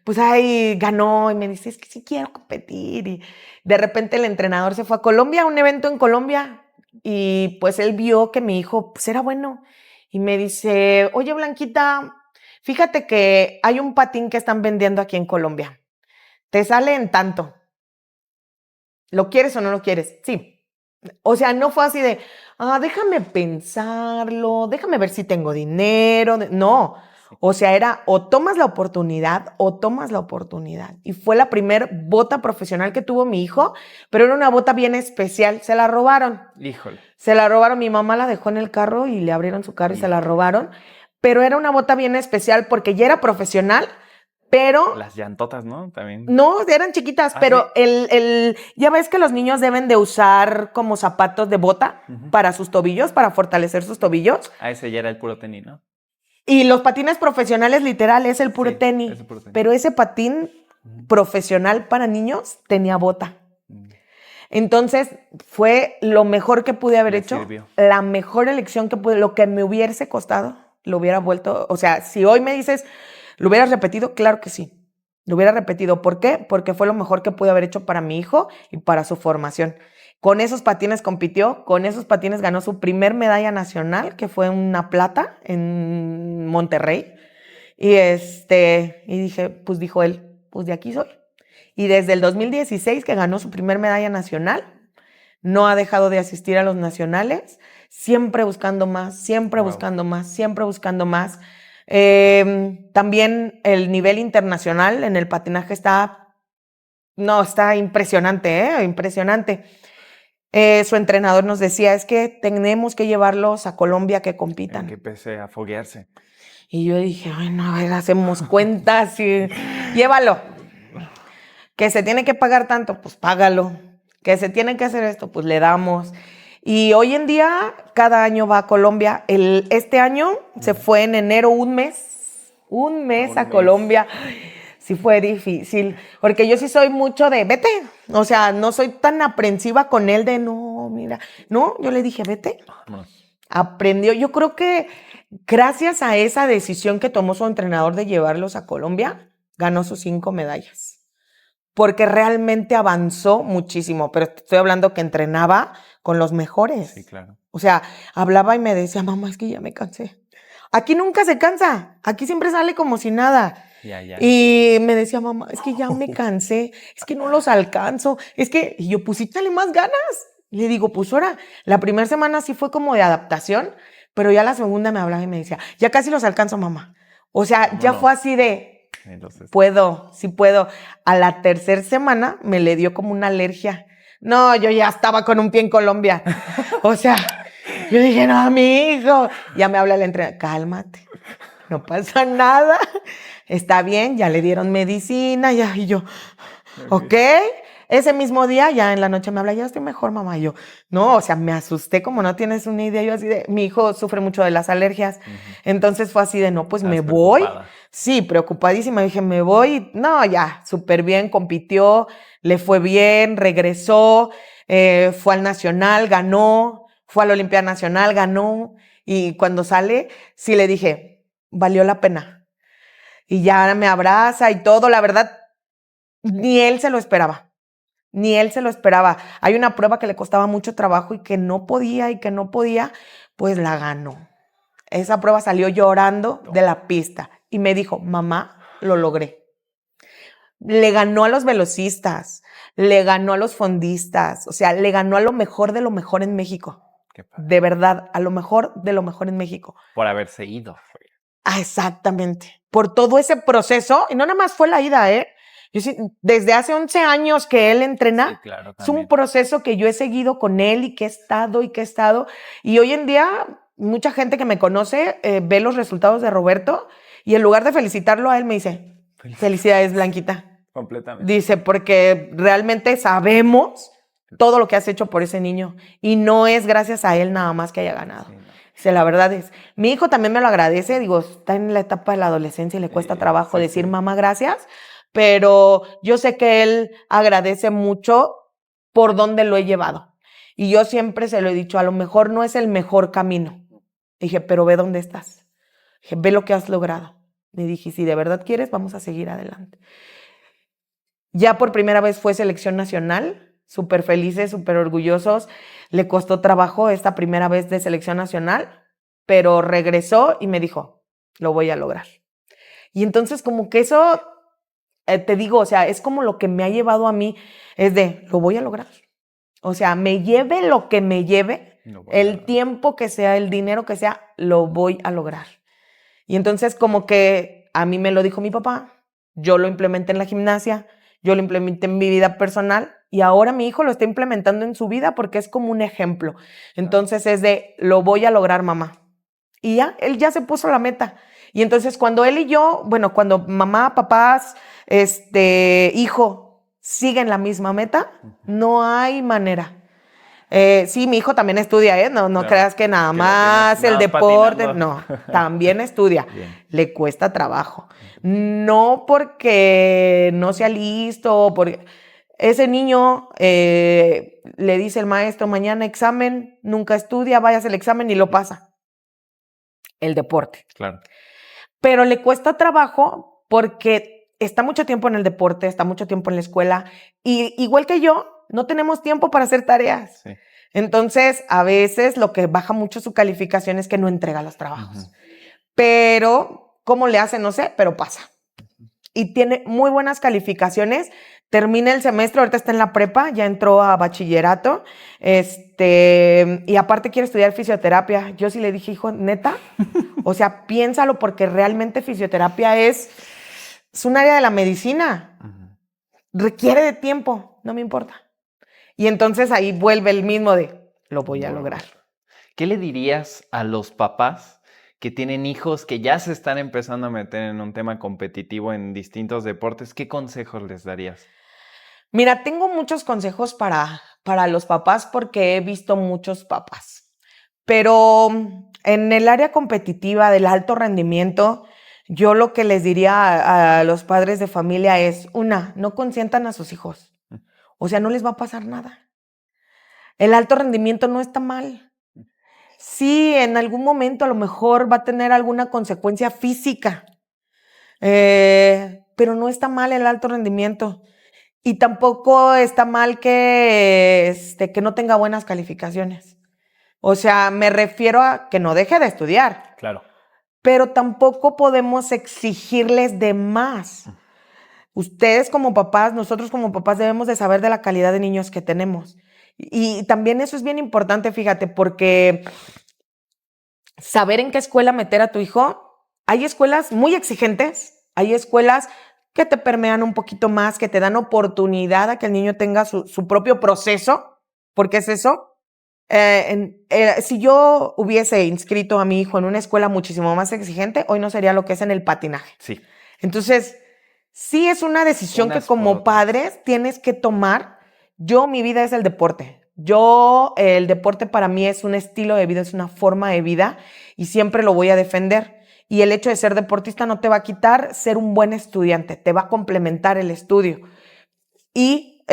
pues ahí ganó y me dice, es que sí quiero competir. Y de repente el entrenador se fue a Colombia, a un evento en Colombia, y pues él vio que mi hijo pues era bueno. Y me dice, oye, Blanquita, fíjate que hay un patín que están vendiendo aquí en Colombia. Te sale en tanto. ¿Lo quieres o no lo quieres? Sí. O sea, no fue así de, déjame pensarlo, déjame ver si tengo dinero. No, o sea, era o tomas la oportunidad o tomas la oportunidad. Y fue la primer bota profesional que tuvo mi hijo, pero era una bota bien especial. Se la robaron. Híjole. Se la robaron. Mi mamá la dejó en el carro y le abrieron su carro y se la robaron. Pero era una bota bien especial porque ya era profesional. Pero las llantotas, ¿no? También. No, eran chiquitas, pero ¿sí? Ya ves que los niños deben de usar como zapatos de bota para sus tobillos, para fortalecer sus tobillos. Ese ya era el puro tenis, ¿no? Y los patines profesionales, literal, es el puro tenis. Pero ese patín profesional para niños tenía bota. Entonces, fue lo mejor que pude haber hecho. Sirvió. La mejor elección que pude, lo que me hubiese costado, lo hubiera vuelto. O sea, si hoy me dices, ¿lo hubieras repetido? Claro que sí. Lo hubiera repetido. ¿Por qué? Porque fue lo mejor que pude haber hecho para mi hijo y para su formación. Con esos patines compitió, con esos patines ganó su primer medalla nacional, que fue una plata en Monterrey. Y dije, pues dijo él, pues de aquí soy. Y desde el 2016 que ganó su primer medalla nacional, no ha dejado de asistir a los nacionales, siempre buscando más, siempre buscando más, siempre buscando más. También el nivel internacional en el patinaje está impresionante, impresionante. Su entrenador nos decía, es que tenemos que llevarlos a Colombia que compitan. Que empecé a foguearse. Y yo dije, bueno, a ver, hacemos cuentas y llévalo. Que se tiene que pagar tanto, pues págalo. Que se tiene que hacer esto, pues le damos. Y hoy en día, cada año va a Colombia. Este año se fue en enero un mes a Colombia. Sí fue difícil, porque yo sí soy mucho de, vete. O sea, no soy tan aprensiva con él de, no, mira. No, yo le dije, vete. Aprendió. Yo creo que gracias a esa decisión que tomó su entrenador de llevarlos a Colombia, ganó sus 5 medallas. Porque realmente avanzó muchísimo, pero estoy hablando que entrenaba con los mejores. Sí, claro. O sea, hablaba y me decía, mamá, es que ya me cansé. Aquí nunca se cansa, aquí siempre sale como si nada. Ya. Y me decía, mamá, es que ya me cansé, es que no los alcanzo, y yo, pues échale más ganas. Y le digo, pues ahora, la primera semana sí fue como de adaptación, pero ya la segunda me hablaba y me decía, ya casi los alcanzo, mamá. O sea, ya fue así de... Entonces, sí puedo. A la tercera semana me le dio como una alergia. No, yo ya estaba con un pie en Colombia. O sea, yo dije, no, mi hijo. Ya me habla el entrenador, cálmate, no pasa nada. Está bien, ya le dieron medicina, ya, y yo, ok. Ese mismo día, ya en la noche me habla, ya estoy mejor, mamá. Y yo, no, o sea, me asusté como no tienes una idea. Yo así de, mi hijo sufre mucho de las alergias. Entonces fue así de, no, pues me voy. Sí, preocupadísima. Dije, me voy. No, ya, súper bien, compitió, le fue bien, regresó, fue al Nacional, ganó, fue a la Olimpiada Nacional, ganó. Y cuando sale, sí le dije, valió la pena. Y ya me abraza y todo. La verdad, ni él se lo esperaba. Ni él se lo esperaba. Hay una prueba que le costaba mucho trabajo y que no podía, pues la ganó. Esa prueba salió llorando de la pista y me dijo, mamá, lo logré. Le ganó a los velocistas, le ganó a los fondistas, o sea, le ganó a lo mejor de lo mejor en México. De verdad, a lo mejor de lo mejor en México. Por haberse ido. Exactamente. Por todo ese proceso, y no nada más fue la ida, Yo sí, desde hace 11 años que él entrena, sí, claro, es un proceso que yo he seguido con él y que he estado. Y hoy en día, mucha gente que me conoce ve los resultados de Roberto y en lugar de felicitarlo a él me dice, felicidades, Blanquita. Completamente. Dice, porque realmente sabemos todo lo que has hecho por ese niño y no es gracias a él nada más que haya ganado. Sí, no. Dice, la verdad es, mi hijo también me lo agradece, digo, está en la etapa de la adolescencia y le cuesta trabajo decir, mamá, gracias. Pero yo sé que él agradece mucho por donde lo he llevado. Y yo siempre se lo he dicho, a lo mejor no es el mejor camino. Dije, pero ve dónde estás. Dije, ve lo que has logrado. Y dije, si de verdad quieres, vamos a seguir adelante. Ya por primera vez fue selección nacional, súper felices, súper orgullosos. Le costó trabajo esta primera vez de selección nacional, pero regresó y me dijo, lo voy a lograr. Y entonces como que eso... te digo, o sea, es como lo que me ha llevado a mí, es de, lo voy a lograr. O sea, me lleve lo que me lleve, el tiempo que sea, el dinero que sea, lo voy a lograr. Y entonces como que a mí me lo dijo mi papá, yo lo implementé en la gimnasia, yo lo implementé en mi vida personal y ahora mi hijo lo está implementando en su vida porque es como un ejemplo. Entonces es de, lo voy a lograr, mamá. Y ya, él ya se puso la meta. Y entonces cuando él y yo, bueno, cuando mamá, papás, hijo siguen la misma meta, no hay manera. Sí, mi hijo también estudia, no claro, creas que nada más el deporte, patinando. No, también estudia. Bien. Le cuesta trabajo. No porque no sea listo, porque ese niño le dice el maestro, mañana examen, nunca estudia, vaya a hacer el examen y lo pasa. El deporte. Claro. Pero le cuesta trabajo porque está mucho tiempo en el deporte, está mucho tiempo en la escuela y igual que yo, no tenemos tiempo para hacer tareas. Sí. Entonces, a veces lo que baja mucho su calificación es que no entrega los trabajos. Ujú. Pero, ¿cómo le hace? No sé, pero pasa. Y tiene muy buenas calificaciones. Termina el semestre, ahorita está en la prepa, ya entró a bachillerato, y aparte quiere estudiar fisioterapia. Yo sí le dije, hijo, neta, o sea, piénsalo, porque realmente fisioterapia es un área de la medicina. Requiere de tiempo, no me importa. Y entonces ahí vuelve el mismo de, lo voy a lograr. ¿Qué le dirías a los papás que tienen hijos que ya se están empezando a meter en un tema competitivo en distintos deportes? ¿Qué consejos les darías? Mira, tengo muchos consejos para los papás porque he visto muchos papás. Pero en el área competitiva del alto rendimiento, yo lo que les diría a los padres de familia es, no consientan a sus hijos. O sea, no les va a pasar nada. El alto rendimiento no está mal. Sí, en algún momento a lo mejor va a tener alguna consecuencia física, pero no está mal el alto rendimiento. Y tampoco está mal que no tenga buenas calificaciones. O sea, me refiero a que no deje de estudiar. Claro. Pero tampoco podemos exigirles de más. Ustedes como papás, nosotros como papás debemos de saber de la calidad de niños que tenemos. Y también eso es bien importante, fíjate, porque saber en qué escuela meter a tu hijo, hay escuelas muy exigentes, hay escuelas que te permean un poquito más, que te dan oportunidad a que el niño tenga su propio proceso, porque es eso. Si yo hubiese inscrito a mi hijo en una escuela muchísimo más exigente, hoy no sería lo que es en el patinaje. Sí. Entonces, sí es una decisión que como padres tienes que tomar. Mi vida es el deporte. El deporte para mí es un estilo de vida, es una forma de vida y siempre lo voy a defender. Y el hecho de ser deportista no te va a quitar ser un buen estudiante, te va a complementar el estudio. Y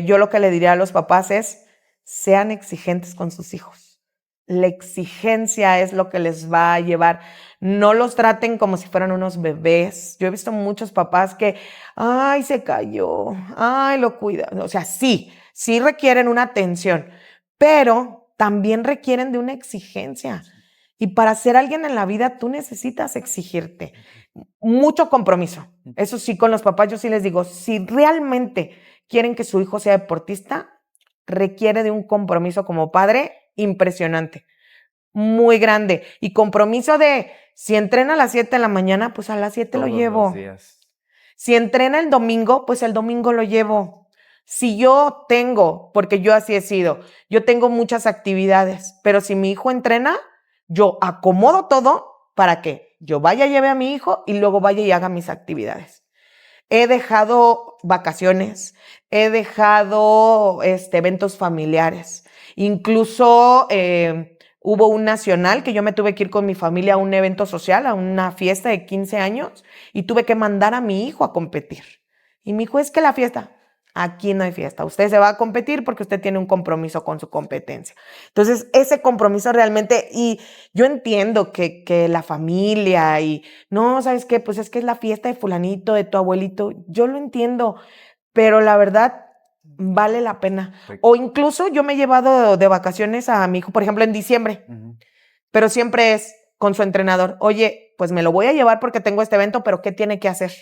yo lo que le diría a los papás es, sean exigentes con sus hijos. La exigencia es lo que les va a llevar. No los traten como si fueran unos bebés. Yo he visto muchos papás que, ay, se cayó, ay, lo cuida. O sea, sí requieren una atención, pero también requieren de una exigencia. Y para ser alguien en la vida, tú necesitas exigirte. Mucho compromiso. Eso sí, con los papás yo sí les digo, si realmente quieren que su hijo sea deportista, requiere de un compromiso como padre impresionante, muy grande. Y compromiso de, si entrena a las 7 de la mañana, pues a las 7 lo llevo. Todos los días. Si entrena el domingo, pues el domingo lo llevo. Si yo tengo, porque yo así he sido, yo tengo muchas actividades, pero si mi hijo entrena, yo acomodo todo para que yo vaya, lleve a mi hijo y luego vaya y haga mis actividades. He dejado vacaciones, he dejado eventos familiares. Incluso hubo un nacional que yo me tuve que ir con mi familia a un evento social, a una fiesta de 15 años, y tuve que mandar a mi hijo a competir. Y mi hijo, es que la fiesta, aquí no hay fiesta. Usted se va a competir porque usted tiene un compromiso con su competencia. Entonces, ese compromiso realmente, y yo entiendo que la familia y, no, ¿sabes qué? Pues es que es la fiesta de fulanito, de tu abuelito. Yo lo entiendo, pero la verdad, vale la pena. O incluso yo me he llevado de vacaciones a mi hijo, por ejemplo, en diciembre, pero siempre es con su entrenador. Oye, pues me lo voy a llevar porque tengo este evento, pero ¿qué tiene que hacer?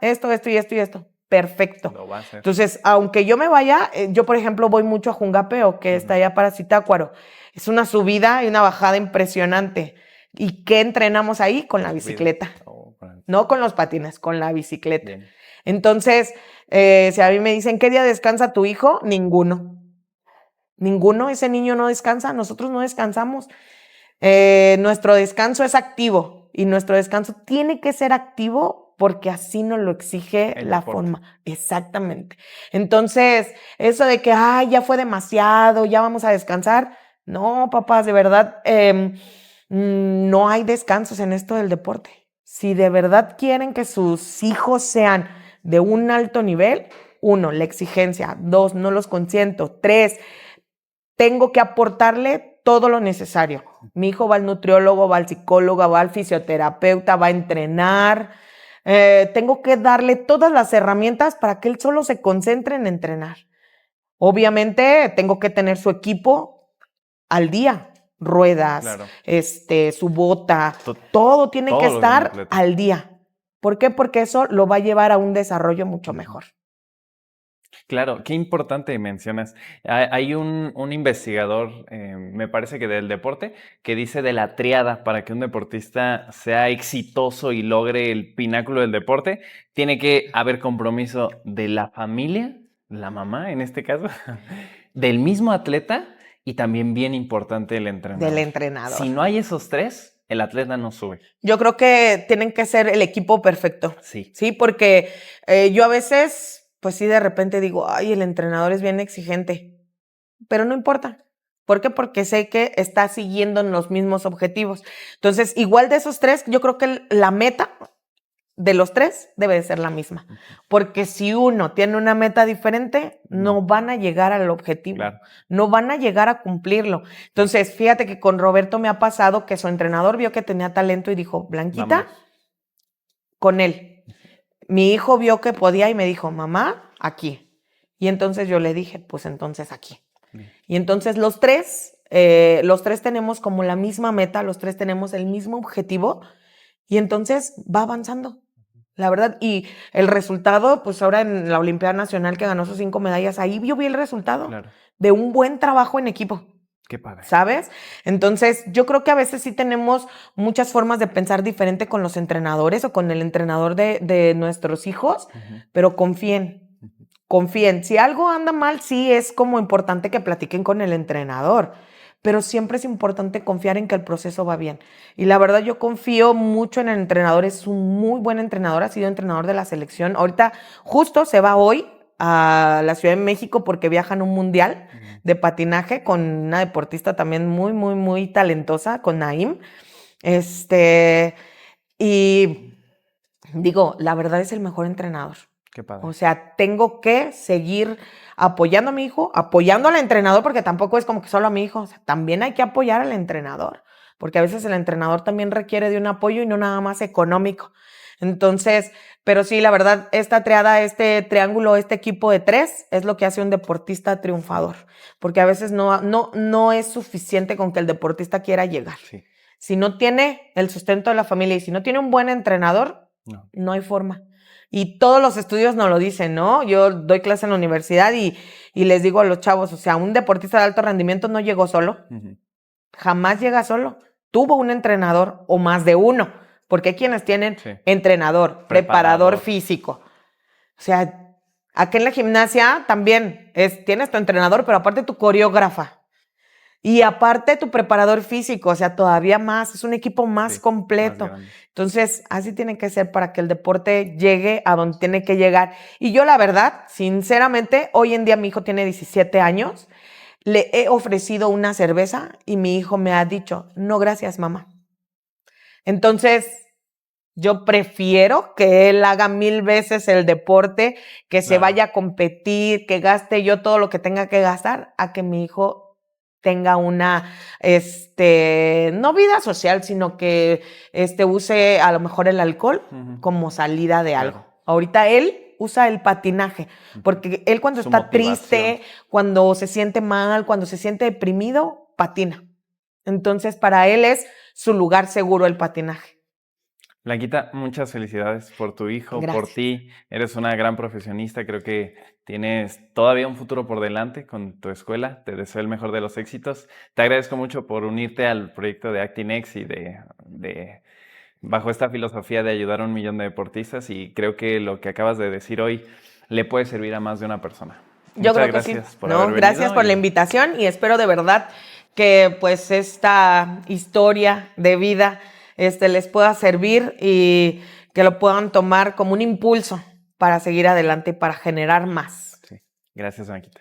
Esto y esto. Perfecto. Lo va a hacer. Entonces, aunque yo me vaya, yo por ejemplo voy mucho a Jungapeo, que está allá para Zitácuaro. Es una subida y una bajada impresionante. ¿Y qué entrenamos ahí? Con la bicicleta. No con los patines, con la bicicleta. Bien. Entonces, si a mí me dicen, ¿qué día descansa tu hijo? Ninguno. Ese niño no descansa, nosotros no descansamos. Nuestro descanso es activo y nuestro descanso tiene que ser activo porque así nos lo exige la forma. Exactamente. Entonces, eso de que, ya fue demasiado, ya vamos a descansar. No, papás, de verdad, no hay descansos en esto del deporte. Si de verdad quieren que sus hijos sean de un alto nivel, 1, la exigencia. 2, no los consiento. 3, tengo que aportarle todo lo necesario. Mi hijo va al nutriólogo, va al psicólogo, va al fisioterapeuta, va a entrenar. Tengo que darle todas las herramientas para que él solo se concentre en entrenar. Obviamente tengo que tener su equipo al día, ruedas, Claro. su bota, To- todo tiene todo que lo estar completo. al día. ¿Por qué? Porque eso lo va a llevar a un desarrollo mucho mejor. Claro, qué importante mencionas. Hay un investigador, me parece que del deporte, que dice de la triada para que un deportista sea exitoso y logre el pináculo del deporte, tiene que haber compromiso de la familia, la mamá en este caso, del mismo atleta y también bien importante el Del entrenador. entrenador. Si no hay esos tres, el atleta no sube. Yo creo que tienen que ser el equipo perfecto. Sí. Sí, porque yo a veces, pues sí, de repente digo, ay, el entrenador es bien exigente, pero no importa. ¿Por qué? Porque sé que está siguiendo los mismos objetivos. Entonces, igual de esos tres, yo creo que la meta de los tres debe de ser la misma. Porque si uno tiene una meta diferente, no van a llegar al objetivo. Claro. No van a llegar a cumplirlo. Entonces, fíjate que con Roberto me ha pasado que su entrenador vio que tenía talento y dijo, Blanquita, Vámonos. con él. Mi hijo vio que podía y me dijo, mamá, aquí. Y entonces yo le dije, pues entonces aquí. Bien. Y entonces los tres tenemos como la misma meta, los tres tenemos el mismo objetivo y entonces va avanzando, la verdad. Y el resultado, pues ahora en la Olimpiada Nacional que ganó sus 5 medallas, ahí yo vi el resultado Claro. de un buen trabajo en equipo. Qué padre. ¿Sabes? Entonces, yo creo que a veces sí tenemos muchas formas de pensar diferente con los entrenadores o con el entrenador de nuestros hijos, pero confíen, confíen. Si algo anda mal, sí es como importante que platiquen con el entrenador, pero siempre es importante confiar en que el proceso va bien. Y la verdad, yo confío mucho en el entrenador, es un muy buen entrenador, ha sido entrenador de la selección. Ahorita justo se va hoy a la Ciudad de México porque viajan a un mundial de patinaje con una deportista también muy, muy, muy talentosa, con Naim. Y digo, la verdad es el mejor entrenador. Qué padre. O sea, tengo que seguir apoyando a mi hijo, apoyando al entrenador, porque tampoco es como que solo a mi hijo, o sea, también hay que apoyar al entrenador, porque a veces el entrenador también requiere de un apoyo y no nada más económico. Entonces, pero sí, la verdad, esta triada, este triángulo, este equipo de tres es lo que hace un deportista triunfador, porque a veces no es suficiente con que el deportista quiera llegar. Sí. Si no tiene el sustento de la familia y si no tiene un buen entrenador, no hay forma. Y todos los estudios nos lo dicen, ¿no? Yo doy clase en la universidad y les digo a los chavos, o sea, un deportista de alto rendimiento no llegó solo, jamás llega solo. Tuvo un entrenador o más de uno, porque hay quienes tienen entrenador, preparador físico. O sea, aquí en la gimnasia también tienes tu entrenador, pero aparte tu coreógrafa. Y aparte tu preparador físico, o sea, todavía más, es un equipo más completo. Más Entonces, así tiene que ser para que el deporte llegue a donde tiene que llegar. Y yo, la verdad, sinceramente, hoy en día mi hijo tiene 17 años, le he ofrecido una cerveza y mi hijo me ha dicho, no, gracias, mamá. Entonces, yo prefiero que él haga 1000 veces el deporte, que se vaya a competir, que gaste yo todo lo que tenga que gastar, a que mi hijo tenga una, no vida social, sino que use a lo mejor el alcohol como salida de algo. Ahorita él usa el patinaje, porque él cuando está triste, cuando se siente mal, cuando se siente deprimido, patina. Entonces, para él es su lugar seguro el patinaje. Blanquita, muchas felicidades por tu hijo, por ti. Eres una gran profesionista. Creo que tienes todavía un futuro por delante con tu escuela. Te deseo el mejor de los éxitos. Te agradezco mucho por unirte al proyecto de ActiNex y bajo esta filosofía de ayudar a 1 millón de deportistas. Y creo que lo que acabas de decir hoy le puede servir a más de una persona. Yo creo que sí. Gracias por la invitación y espero de verdad que pues esta historia de vida les pueda servir y que lo puedan tomar como un impulso para seguir adelante y para generar más. Sí. Gracias, Blanquita.